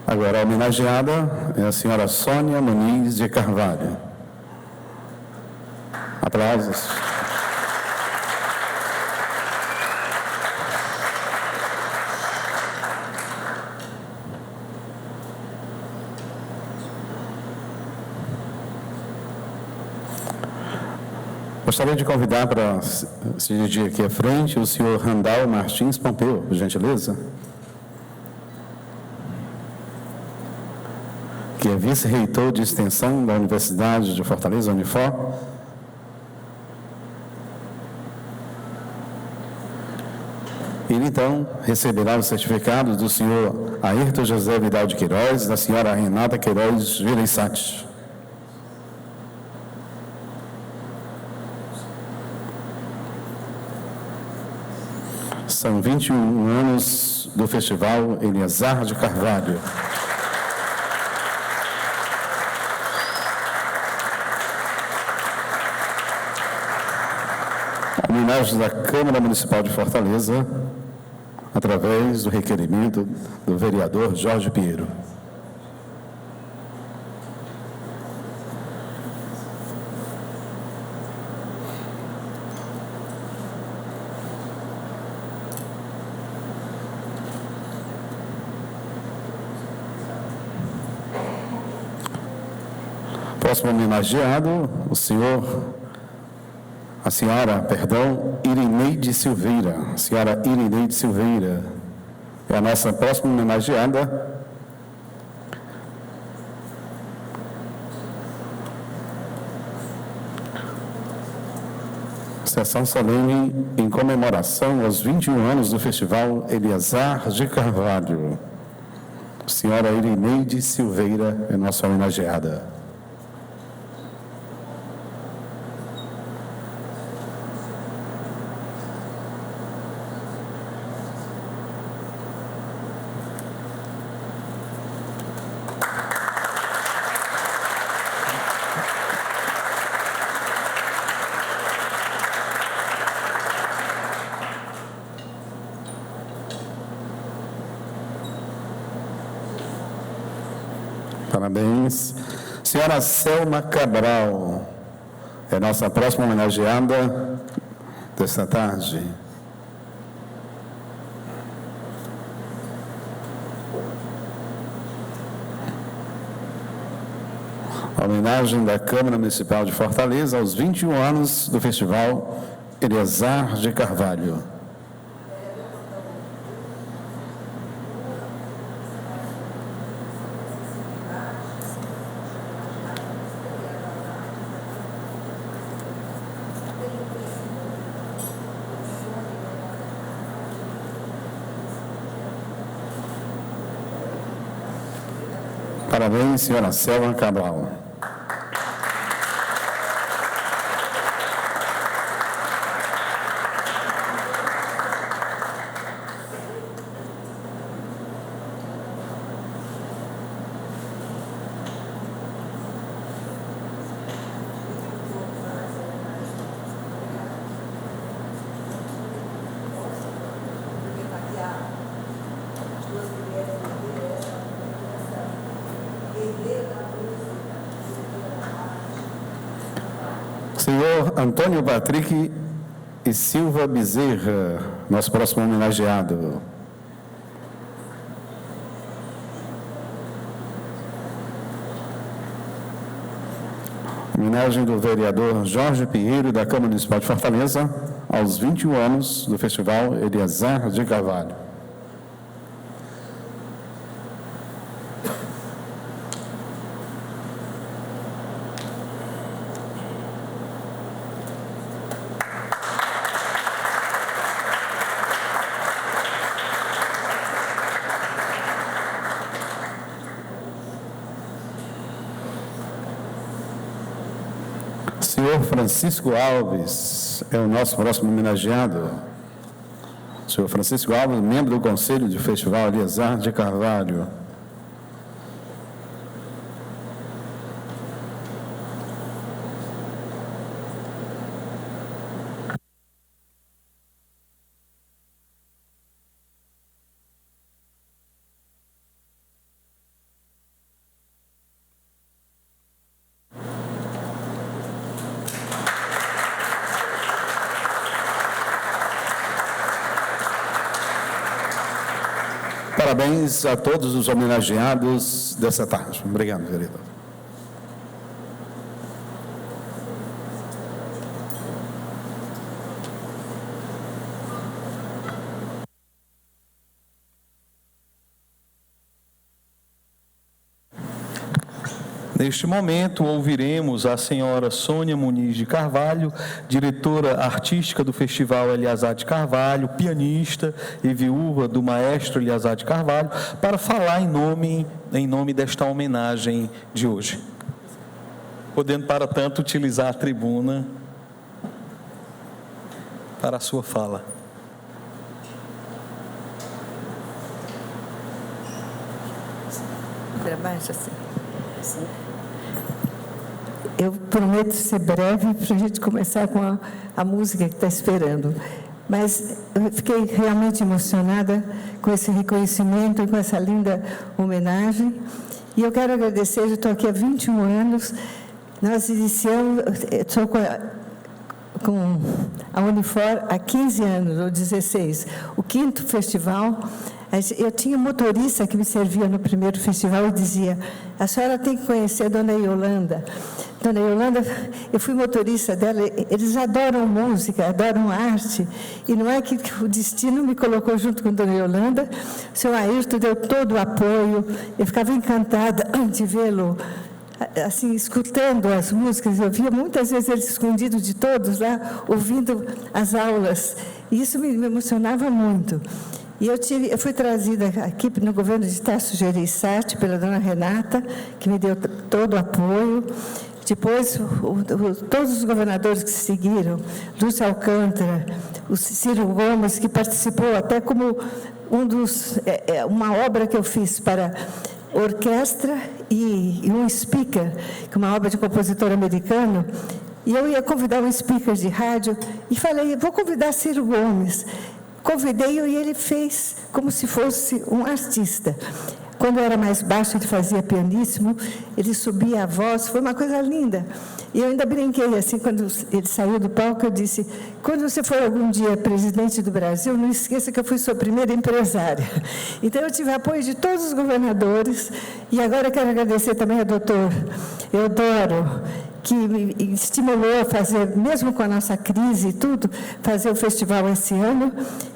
Agora, a homenageada é a senhora Sônia Muniz de Carvalho. Aplausos. Gostaria de convidar para se dirigir aqui à frente o senhor Randall Martins Pompeu, por gentileza. Que é vice-reitor de extensão da Universidade de Fortaleza, Unifor. Ele, então, receberá os certificados do senhor Ayrton José Vidal de Queiroz e da senhora Renata Queiroz Gereissati. São 21 anos do Festival Eliazar de Carvalho. Homenagem da Câmara Municipal de Fortaleza, através do requerimento do vereador Jorge Pinheiro. Próximo homenageado, a senhora Irineide Silveira. A senhora Irineide Silveira é a nossa próxima homenageada. Sessão solene em comemoração aos 21 anos do Festival Eliazar de Carvalho. A senhora Irineide Silveira é nossa homenageada. Parabéns. Senhora Selma Cabral é nossa próxima homenageada desta tarde. A homenagem da Câmara Municipal de Fortaleza aos 21 anos do Festival Eliazar de Carvalho. Parabéns, senhora Selma Cabral. Senhor Antônio Patrick e Silva Bezerra, nosso próximo homenageado. Homenagem do vereador Jorge Pinheiro, da Câmara Municipal de Fortaleza, aos 21 anos do Festival Eliazar de Carvalho. Senhor Francisco Alves é o nosso próximo homenageado. Senhor Francisco Alves, membro do Conselho do Festival Eliazar de Carvalho. Parabéns a todos os homenageados dessa tarde. Obrigado, vereador. Neste momento, ouviremos a senhora Sônia Muniz de Carvalho, diretora artística do Festival Eliazar de Carvalho, pianista e viúva do maestro Eliazar de Carvalho, para falar em nome desta homenagem de hoje. Podendo, para tanto, utilizar a tribuna para a sua fala. Baixa assim. Eu prometo ser breve para a gente começar com a música que está esperando. Mas eu fiquei realmente emocionada com esse reconhecimento, com essa linda homenagem. E eu quero agradecer, eu estou aqui há 21 anos. Nós iniciamos, estou com a Unifor há 15 anos, ou 16, o 5º festival. Eu tinha um motorista que me servia no primeiro festival e dizia: a senhora tem que conhecer a Dona Yolanda. Dona Yolanda, eu fui motorista dela, eles adoram música, adoram arte, e não é que o destino me colocou junto com Dona Yolanda. O senhor Ayrton deu todo o apoio, eu ficava encantada de vê-lo, assim, escutando as músicas. Eu via muitas vezes ele escondido de todos lá, ouvindo as aulas, e isso me emocionava muito. E eu fui trazida aqui no governo de Tasso Gereissati pela dona Renata, que me deu todo o apoio. Depois, todos os governadores que seguiram, Lúcio Alcântara, o Ciro Gomes, que participou até como uma obra que eu fiz para orquestra e um speaker, que é uma obra de compositor americano. E eu ia convidar um speaker de rádio e falei: vou convidar Ciro Gomes. Convidei-o e ele fez como se fosse um artista. Quando eu era mais baixo, ele fazia pianíssimo, ele subia a voz, foi uma coisa linda. E eu ainda brinquei, assim, quando ele saiu do palco, eu disse: quando você for algum dia presidente do Brasil, não esqueça que eu fui sua primeira empresária. Então, eu tive apoio de todos os governadores, e agora eu quero agradecer também ao doutor Eudoro, que me estimulou a fazer, mesmo com a nossa crise e tudo, fazer o festival esse ano.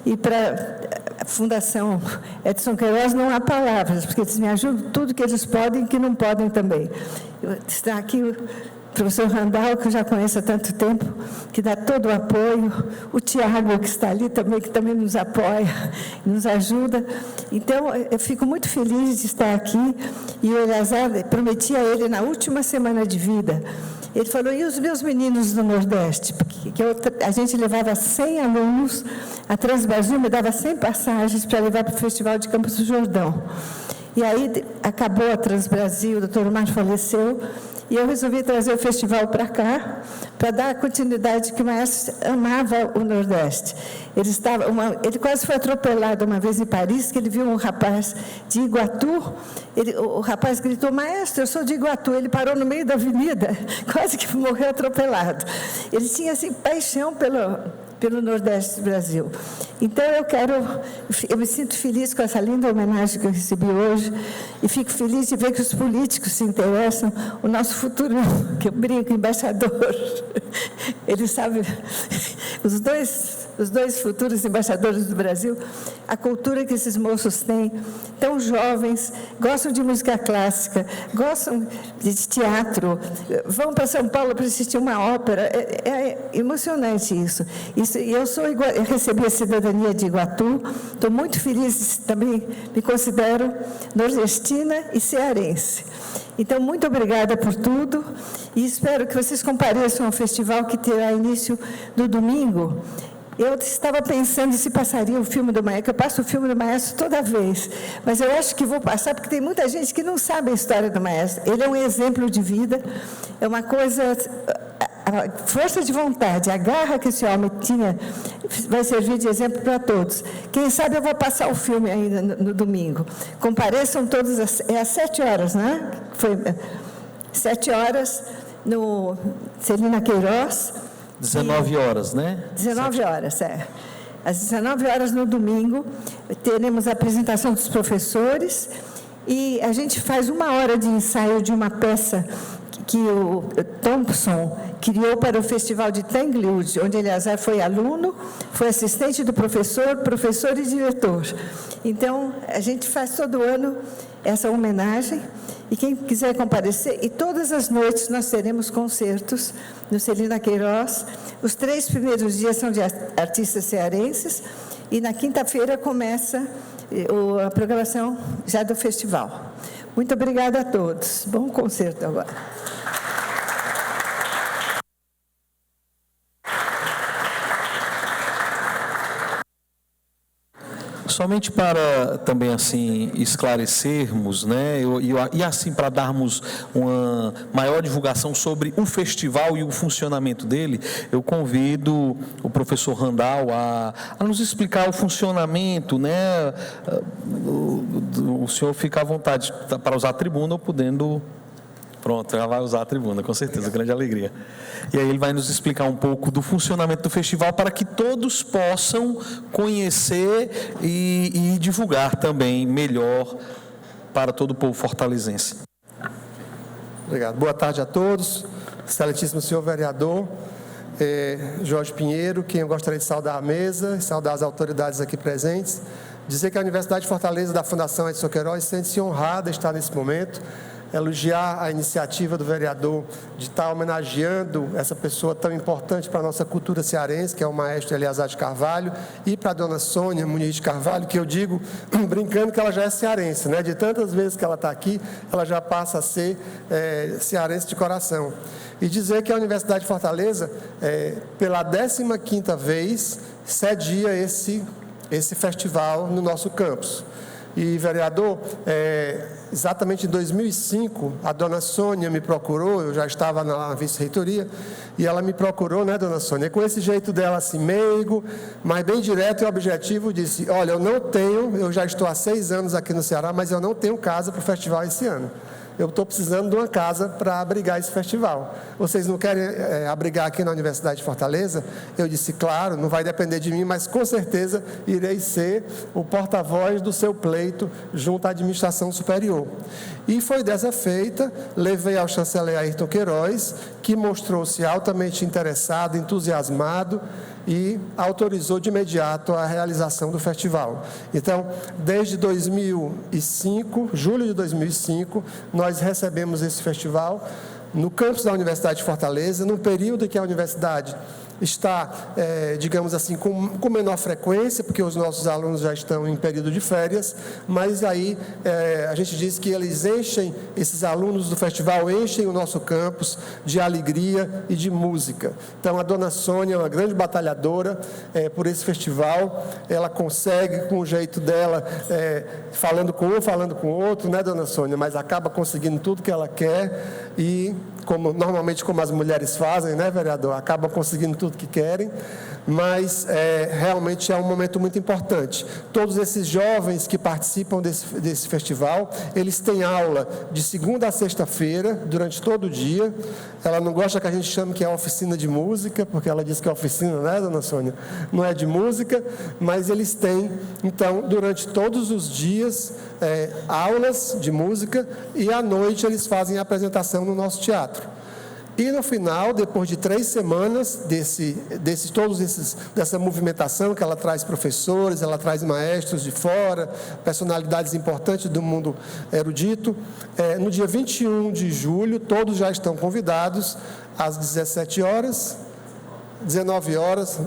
E para a Fundação Edson Queiroz não há palavras, porque eles me ajudam tudo que eles podem e que não podem também. Está aqui o professor Randall, que eu já conheço há tanto tempo, que dá todo o apoio, o Tiago, que está ali também, que também nos apoia, nos ajuda. Então, eu fico muito feliz de estar aqui, e o Eliazar, prometi a ele na última semana de vida, ele falou: e os meus meninos do Nordeste? Porque a gente levava 100 alunos, a Transbrasil me dava 100 passagens para levar para o Festival de Campos do Jordão. E aí acabou a Transbrasil, o doutor Omar faleceu, e eu resolvi trazer o festival para cá, para dar a continuidade, que o maestro amava o Nordeste. Ele quase foi atropelado uma vez em Paris, que ele viu um rapaz de Iguatu. O rapaz gritou: maestro, eu sou de Iguatu. Ele parou no meio da avenida, quase que morreu atropelado. Ele tinha, assim, paixão pelo Nordeste do Brasil. Então, eu me sinto feliz com essa linda homenagem que eu recebi hoje, e fico feliz de ver que os políticos se interessam. O nosso futuro, que eu brinco, embaixador, ele sabe, os dois futuros embaixadores do Brasil, a cultura que esses moços têm, tão jovens, gostam de música clássica, gostam de teatro, vão para São Paulo para assistir uma ópera. É emocionante isso. Eu recebi a cidadania de Iguatu, estou muito feliz, também me considero nordestina e cearense. Então, muito obrigada por tudo, e espero que vocês compareçam ao festival, que terá início no domingo. Eu estava pensando se passaria o filme do maestro, eu passo o filme do maestro toda vez, mas eu acho que vou passar, porque tem muita gente que não sabe a história do maestro. Ele é um exemplo de vida, é uma coisa, a força de vontade, a garra que esse homem tinha, vai servir de exemplo para todos. Quem sabe eu vou passar o filme ainda no domingo. Compareçam todos, às 7 horas, né? Foi 7 horas, no Celina Queiroz. 19 horas, né? 19 horas, é. Às 19 horas no domingo, teremos a apresentação dos professores, e a gente faz 1 hora de ensaio de uma peça que o Thompson criou para o Festival de Tanglewood, onde Eliazar foi aluno, foi assistente do professor, professor e diretor. Então, a gente faz todo ano essa homenagem, E quem quiser comparecer, e todas as noites nós teremos concertos no Celina Queiroz. Os 3 primeiros dias são de artistas cearenses, e na quinta-feira começa a programação já do festival. Muito obrigada a todos. Bom concerto agora. Somente para também assim esclarecermos, né, e assim para darmos uma maior divulgação sobre o festival e o funcionamento dele, eu convido o professor Randall a nos explicar o funcionamento, né? O senhor fica à vontade para usar a tribuna ou podendo. Pronto, já vai usar a tribuna, com certeza, grande alegria. E aí ele vai nos explicar um pouco do funcionamento do festival para que todos possam conhecer e divulgar também melhor para todo o povo fortalezense. Obrigado. Boa tarde a todos. Excelentíssimo senhor vereador Jorge Pinheiro, quem eu gostaria de saudar a mesa, saudar as autoridades aqui presentes, dizer que a Universidade de Fortaleza da Fundação Edson Queiroz sente-se honrada de estar nesse momento, elogiar a iniciativa do vereador de estar homenageando essa pessoa tão importante para a nossa cultura cearense, que é o maestro Eliazar de Carvalho, e para a dona Sônia Muniz de Carvalho, que eu digo, brincando, que ela já é cearense, né? De tantas vezes que ela está aqui, ela já passa a ser cearense de coração. E dizer que a Universidade de Fortaleza, pela 15ª vez, cedia esse festival no nosso campus. E, vereador, exatamente em 2005, a dona Sônia me procurou, eu já estava na vice-reitoria, e ela me procurou, né, dona Sônia, com esse jeito dela assim, meigo, mas bem direto e objetivo, disse: olha, eu já estou há 6 anos aqui no Ceará, mas eu não tenho casa para o festival esse ano. Eu estou precisando de uma casa para abrigar esse festival. Vocês não querem abrigar aqui na Universidade de Fortaleza? Eu disse, claro, não vai depender de mim, mas com certeza irei ser o porta-voz do seu pleito junto à administração superior. E foi dessa feita, levei ao chanceler Ayrton Queiroz, que mostrou-se altamente interessado, entusiasmado, e autorizou de imediato a realização do festival. Então, desde 2005, julho de 2005, nós recebemos esse festival no campus da Universidade de Fortaleza, num período em que a universidade está, digamos assim, com menor frequência, porque os nossos alunos já estão em período de férias, mas aí a gente diz que eles enchem, esses alunos do festival enchem o nosso campus de alegria e de música. Então, a dona Sônia é uma grande batalhadora por esse festival, ela consegue, com o jeito dela, falando com um, falando com o outro, né, dona Sônia, mas acaba conseguindo tudo que ela quer e, normalmente como as mulheres fazem, né, vereador, acabam conseguindo tudo que querem, mas realmente é um momento muito importante. Todos esses jovens que participam desse festival, eles têm aula de segunda a sexta-feira, durante todo o dia. Ela não gosta que a gente chame que é oficina de música, porque ela diz que é oficina, né, dona Sônia? Não é de música, mas eles têm, então, durante todos os dias, aulas de música, e à noite eles fazem a apresentação no nosso teatro. E no final, depois de 3 semanas dessa movimentação, que ela traz professores, ela traz maestros de fora, personalidades importantes do mundo erudito, no dia 21 de julho, todos já estão convidados, às 17 horas, 19 horas,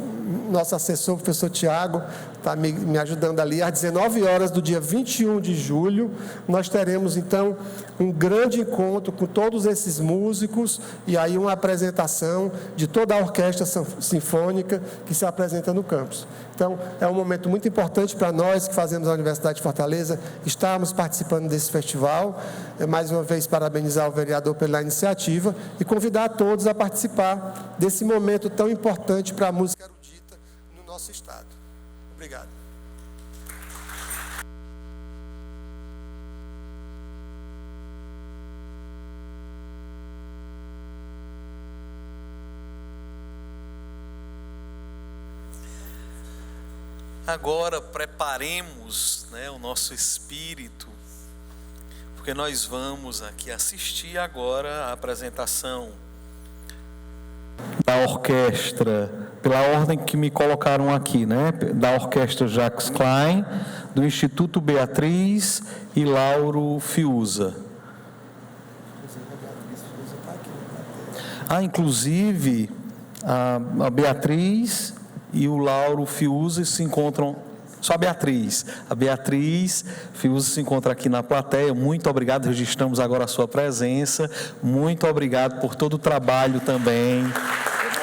nosso assessor, o professor Tiago, está me ajudando ali. Às 19 horas do dia 21 de julho, nós teremos, então, um grande encontro com todos esses músicos e aí uma apresentação de toda a orquestra sinfônica que se apresenta no campus. Então, é um momento muito importante para nós que fazemos a Universidade de Fortaleza, estarmos participando desse festival. Mais uma vez, parabenizar o vereador pela iniciativa e convidar a todos a participar desse momento tão importante para a música erudita no nosso estado. Obrigado. Agora preparemos, né, o nosso espírito, porque nós vamos aqui assistir agora a apresentação da orquestra, pela ordem que me colocaram aqui, né? Da Orquestra Jacques Klein, do Instituto Beatriz e Lauro Fiuza. Inclusive, a Beatriz e o Lauro Fiuza se encontram, só a Beatriz Fiuza se encontra aqui na plateia. Muito obrigado, registramos agora a sua presença. Muito obrigado por todo o trabalho também,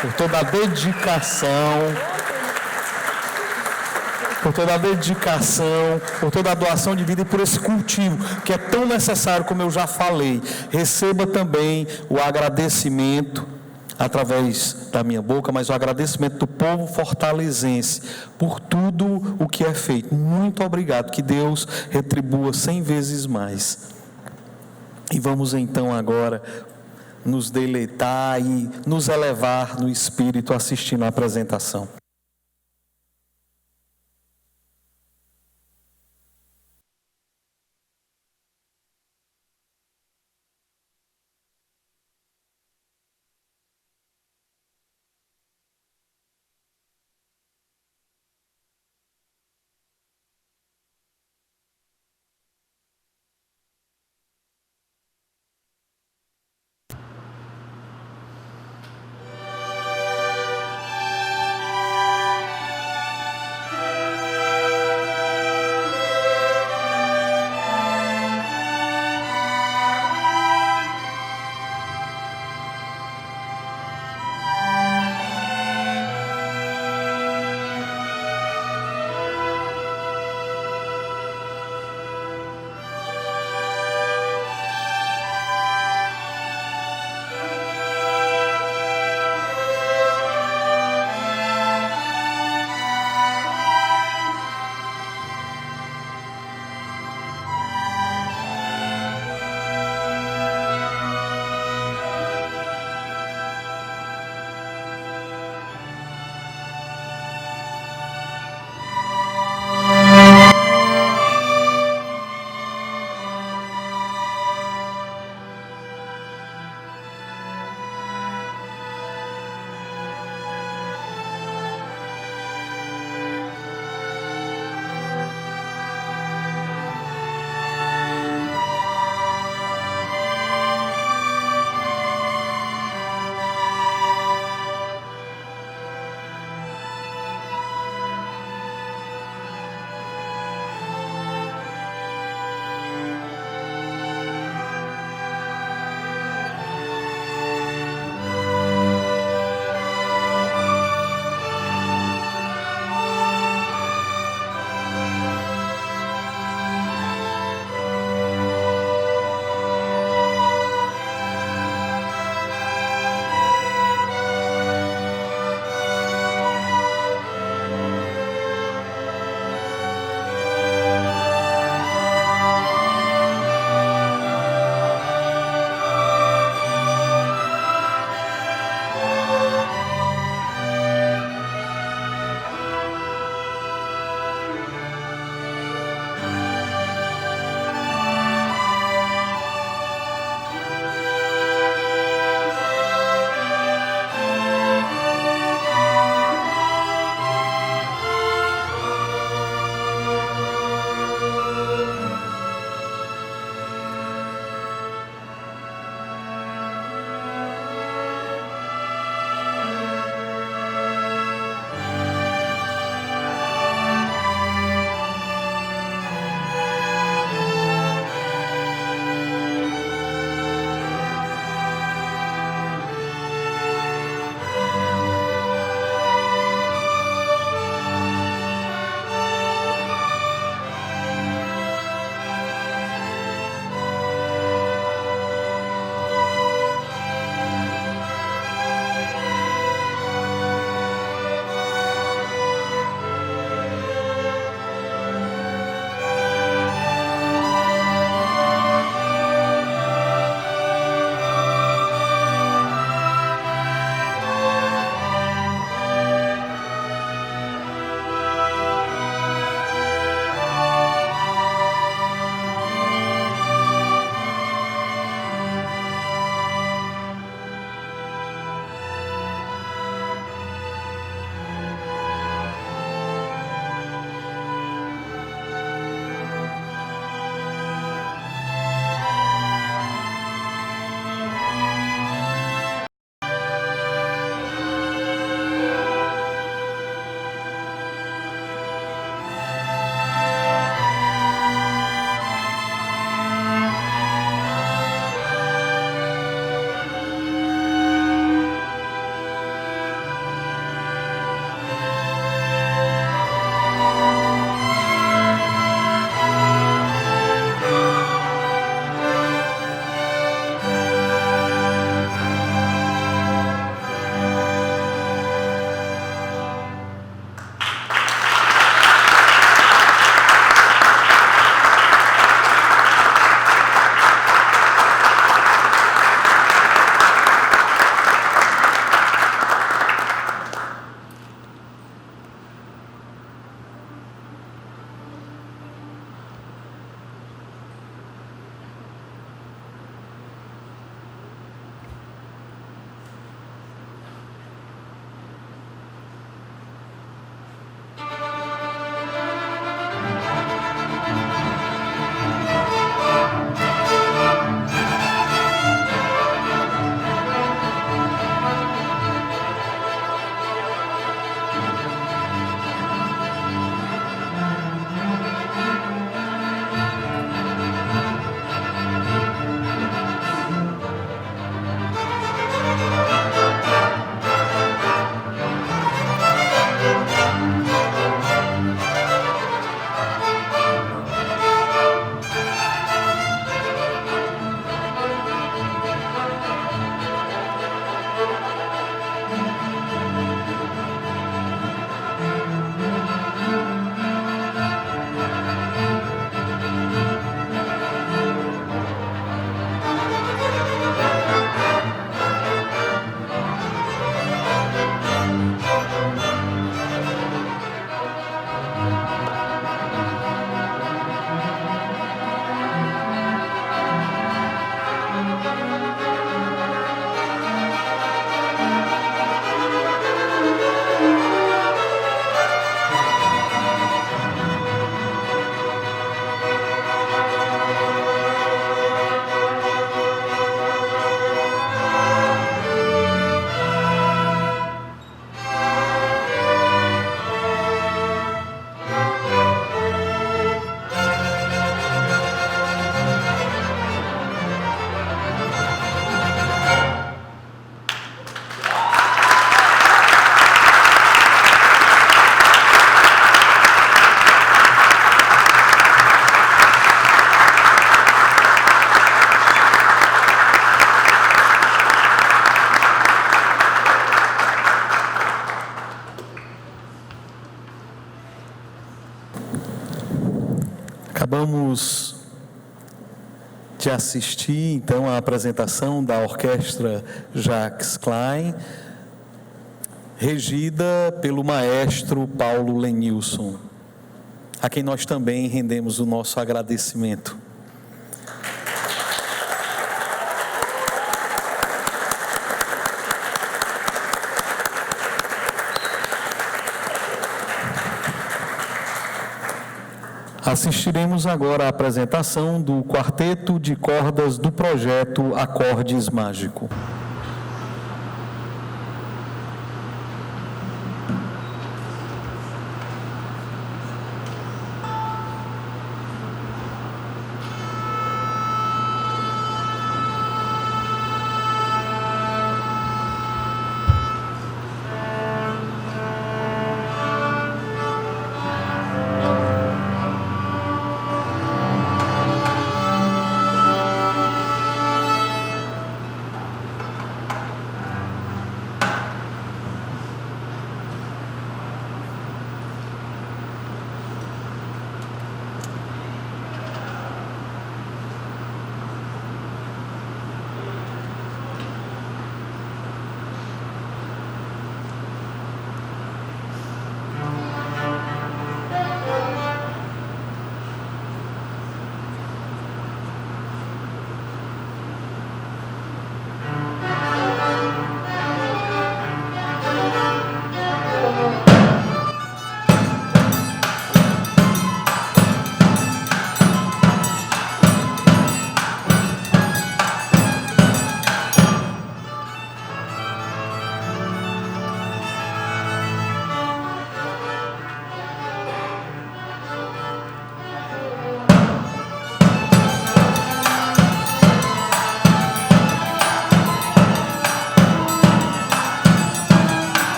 por toda a dedicação, por toda a doação de vida e por esse cultivo que é tão necessário, como eu já falei. Receba também o agradecimento através da minha boca, mas o agradecimento do povo fortalezense por tudo o que é feito. Muito obrigado, que Deus retribua 100 vezes mais. E vamos então agora nos deleitar e nos elevar no espírito assistindo à apresentação. Acabamos de assistir, então, à apresentação da Orquestra Jacques Klein, regida pelo maestro Paulo Lenilson, a quem nós também rendemos o nosso agradecimento. Assistiremos agora à apresentação do quarteto de cordas do projeto Acordes Mágico.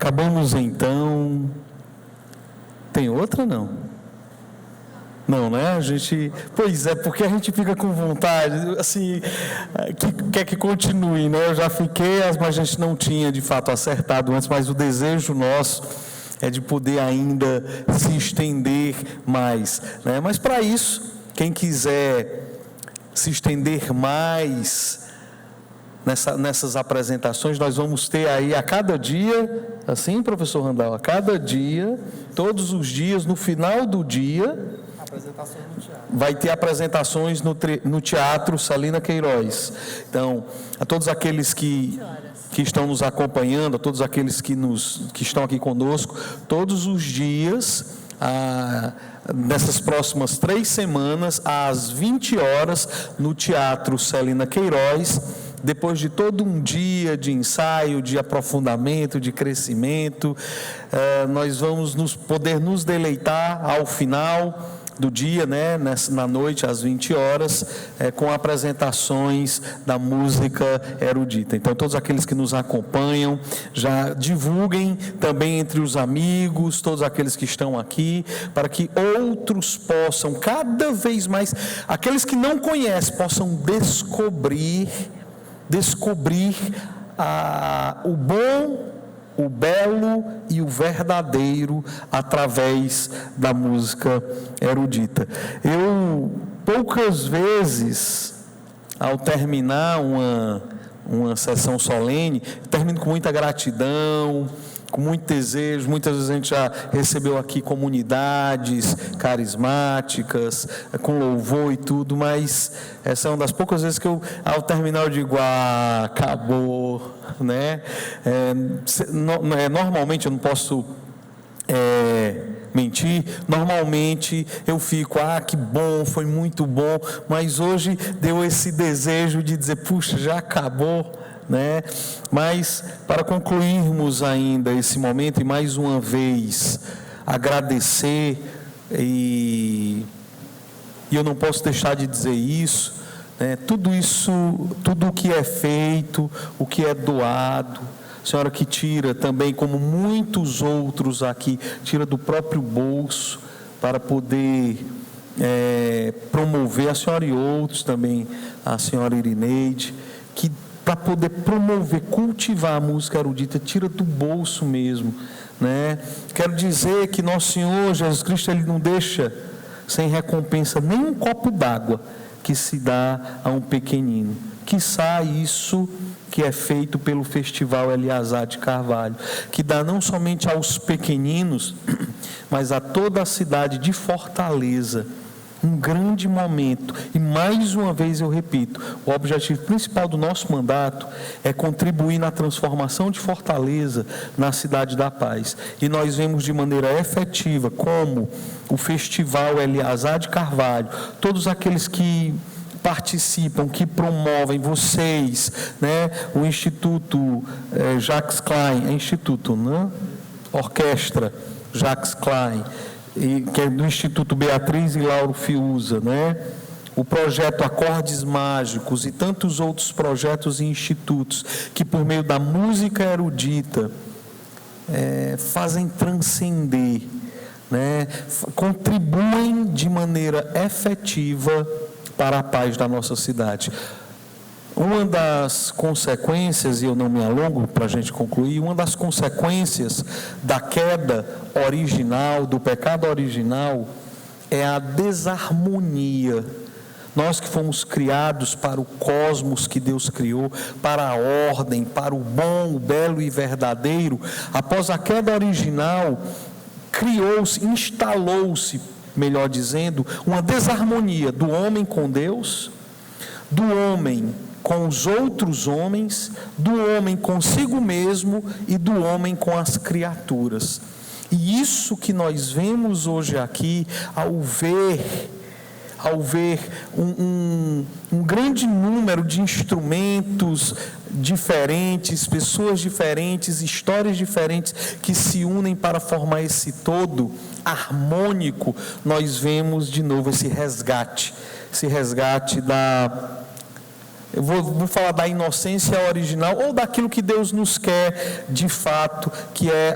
acabamos então. Tem outra, não? Não, né? A gente... Pois é, porque a gente fica com vontade, assim, quer que continue, né? Eu já fiquei, mas a gente não tinha, de fato, acertado antes, mas o desejo nosso é de poder ainda se estender mais, né? Mas para isso, quem quiser se estender mais nessas apresentações, nós vamos ter aí a cada dia, assim, professor Randall, a cada dia, todos os dias, no final do dia, vai ter apresentações no Teatro Salina Queiroz. Então, a todos aqueles que estão nos acompanhando, a todos aqueles que estão aqui conosco, todos os dias, nessas próximas 3 semanas, às 20 horas, no Teatro Salina Queiroz, depois de todo um dia de ensaio, de aprofundamento, de crescimento, nós vamos poder nos deleitar ao final do dia, né, na noite, às 20 horas, com apresentações da música erudita. Então, todos aqueles que nos acompanham, já divulguem também entre os amigos, todos aqueles que estão aqui, para que outros possam, cada vez mais, aqueles que não conhecem, possam descobrir o bom, o belo e o verdadeiro através da música erudita. Eu, poucas vezes, ao terminar uma sessão solene, termino com muita gratidão, com muito desejo. Muitas vezes a gente já recebeu aqui comunidades carismáticas, com louvor e tudo, mas essa é uma das poucas vezes que eu, ao terminar, eu digo, acabou, né? Normalmente eu não posso mentir, normalmente eu fico, que bom, foi muito bom, mas hoje deu esse desejo de dizer, puxa, já acabou, né? Mas para concluirmos ainda esse momento e mais uma vez agradecer, e eu não posso deixar de dizer isso, né? Tudo isso, tudo o que é feito, o que é doado, a senhora que tira também, como muitos outros aqui, tira do próprio bolso para poder promover, a senhora e outros também, a senhora Irineide, que para poder promover, cultivar a música erudita, tira do bolso mesmo, né? Quero dizer que nosso Senhor Jesus Cristo, Ele não deixa sem recompensa nem um copo d'água que se dá a um pequenino. Quiçá isso que é feito pelo Festival Eliasar de Carvalho, que dá não somente aos pequeninos, mas a toda a cidade de Fortaleza, um grande momento. E mais uma vez eu repito, o objetivo principal do nosso mandato é contribuir na transformação de Fortaleza na cidade da paz. E nós vemos de maneira efetiva como o Festival Eliasar de Carvalho, todos aqueles que participam, que promovem, vocês, né? O Instituto Jacques Klein, Instituto, né? Orquestra Jacques Klein, que é do Instituto Beatriz e Lauro Fiuza, né? O projeto Acordes Mágicos e tantos outros projetos e institutos que, por meio da música erudita, fazem transcender, né? Contribuem de maneira efetiva para a paz da nossa cidade. Uma das consequências, e eu não me alongo para a gente concluir, uma das consequências da queda original, do pecado original, é a desarmonia. Nós que fomos criados para o cosmos que Deus criou, para a ordem, para o bom, o belo e verdadeiro, após a queda original, criou-se, instalou-se, melhor dizendo, uma desarmonia do homem com Deus, do homem com os outros homens, do homem consigo mesmo e do homem com as criaturas. E isso que nós vemos hoje aqui, ao ver um grande número de instrumentos diferentes, pessoas diferentes, histórias diferentes que se unem para formar esse todo harmônico, nós vemos de novo esse resgate Eu vou falar da inocência original ou daquilo que Deus nos quer de fato, que é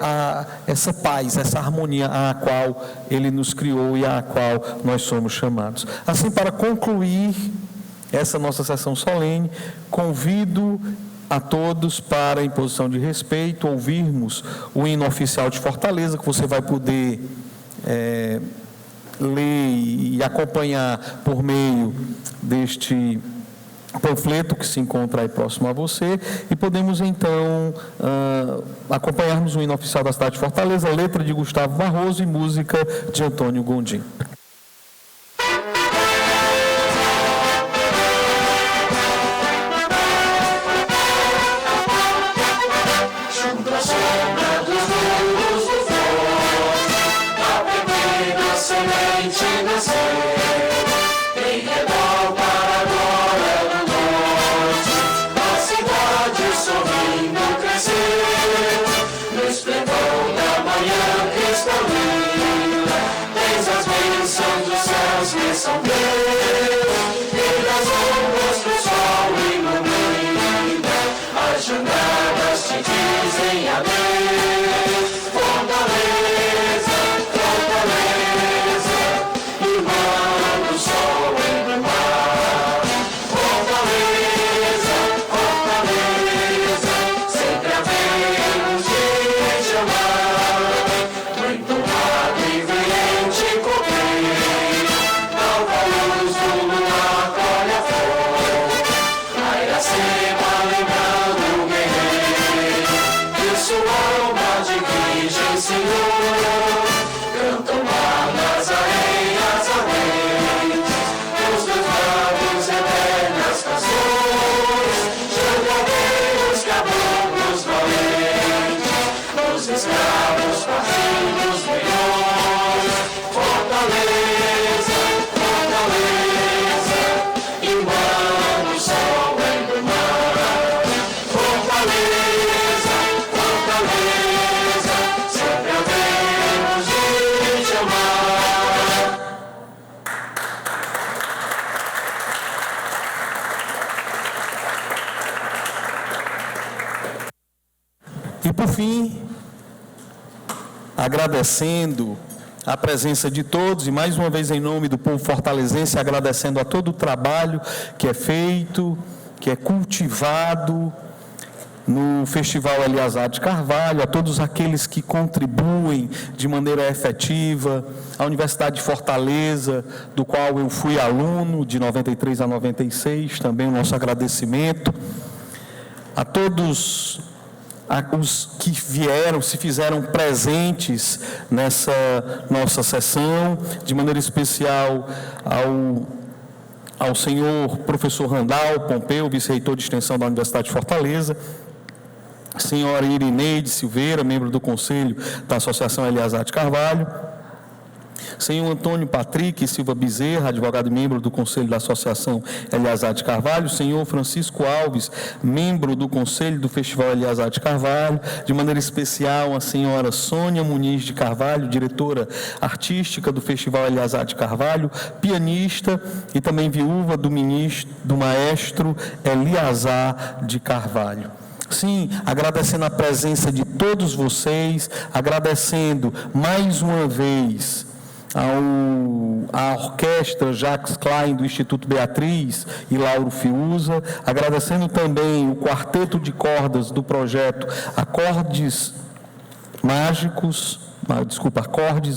essa paz, essa harmonia a qual Ele nos criou e a qual nós somos chamados. Assim, para concluir essa nossa sessão solene, convido a todos para, em posição de respeito, ouvirmos o hino oficial de Fortaleza, que você vai poder ler e acompanhar por meio deste panfleto que se encontra aí próximo a você, e podemos então acompanharmos o hino oficial da cidade de Fortaleza, letra de Gustavo Barroso e música de Antônio Gondim. E por fim, agradecendo a presença de todos, e mais uma vez em nome do povo fortalezense, agradecendo a todo o trabalho que é feito, que é cultivado no Festival Eliasar de Carvalho, a todos aqueles que contribuem de maneira efetiva, a Universidade de Fortaleza, do qual eu fui aluno de 93 a 96, também o nosso agradecimento, a todos os que vieram, se fizeram presentes nessa nossa sessão, de maneira especial ao senhor professor Randal Pompeu, vice-reitor de extensão da Universidade de Fortaleza, senhora Irineide Silveira, membro do Conselho da Associação Eliasar de Carvalho, senhor Antônio Patrick Silva Bezerra, advogado e membro do Conselho da Associação Eliasar de Carvalho, senhor Francisco Alves, membro do Conselho do Festival Eliasar de Carvalho, de maneira especial a senhora Sônia Muniz de Carvalho, diretora artística do Festival Eliasar de Carvalho, pianista e também viúva do maestro Eliasar de Carvalho. Sim, agradecendo a presença de todos vocês, agradecendo mais uma vez à Orquestra Jacques Klein do Instituto Beatriz e Lauro Fiuza, agradecendo também o quarteto de cordas do projeto Acordes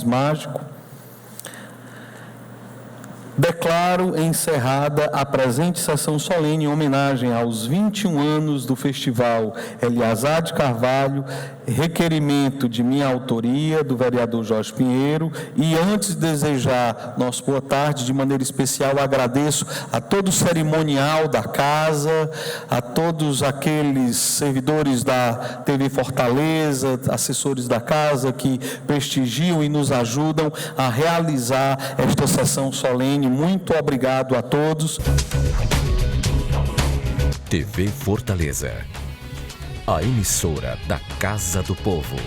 Mágico. Declaro encerrada a presente sessão solene em homenagem aos 21 anos do Festival Eliasar de Carvalho, requerimento de minha autoria, do vereador Jorge Pinheiro, e antes de desejar nossa boa tarde, de maneira especial agradeço a todo o cerimonial da casa, a todos aqueles servidores da TV Fortaleza, assessores da casa que prestigiam e nos ajudam a realizar esta sessão solene. Muito obrigado a todos. TV Fortaleza, a emissora da Casa do Povo.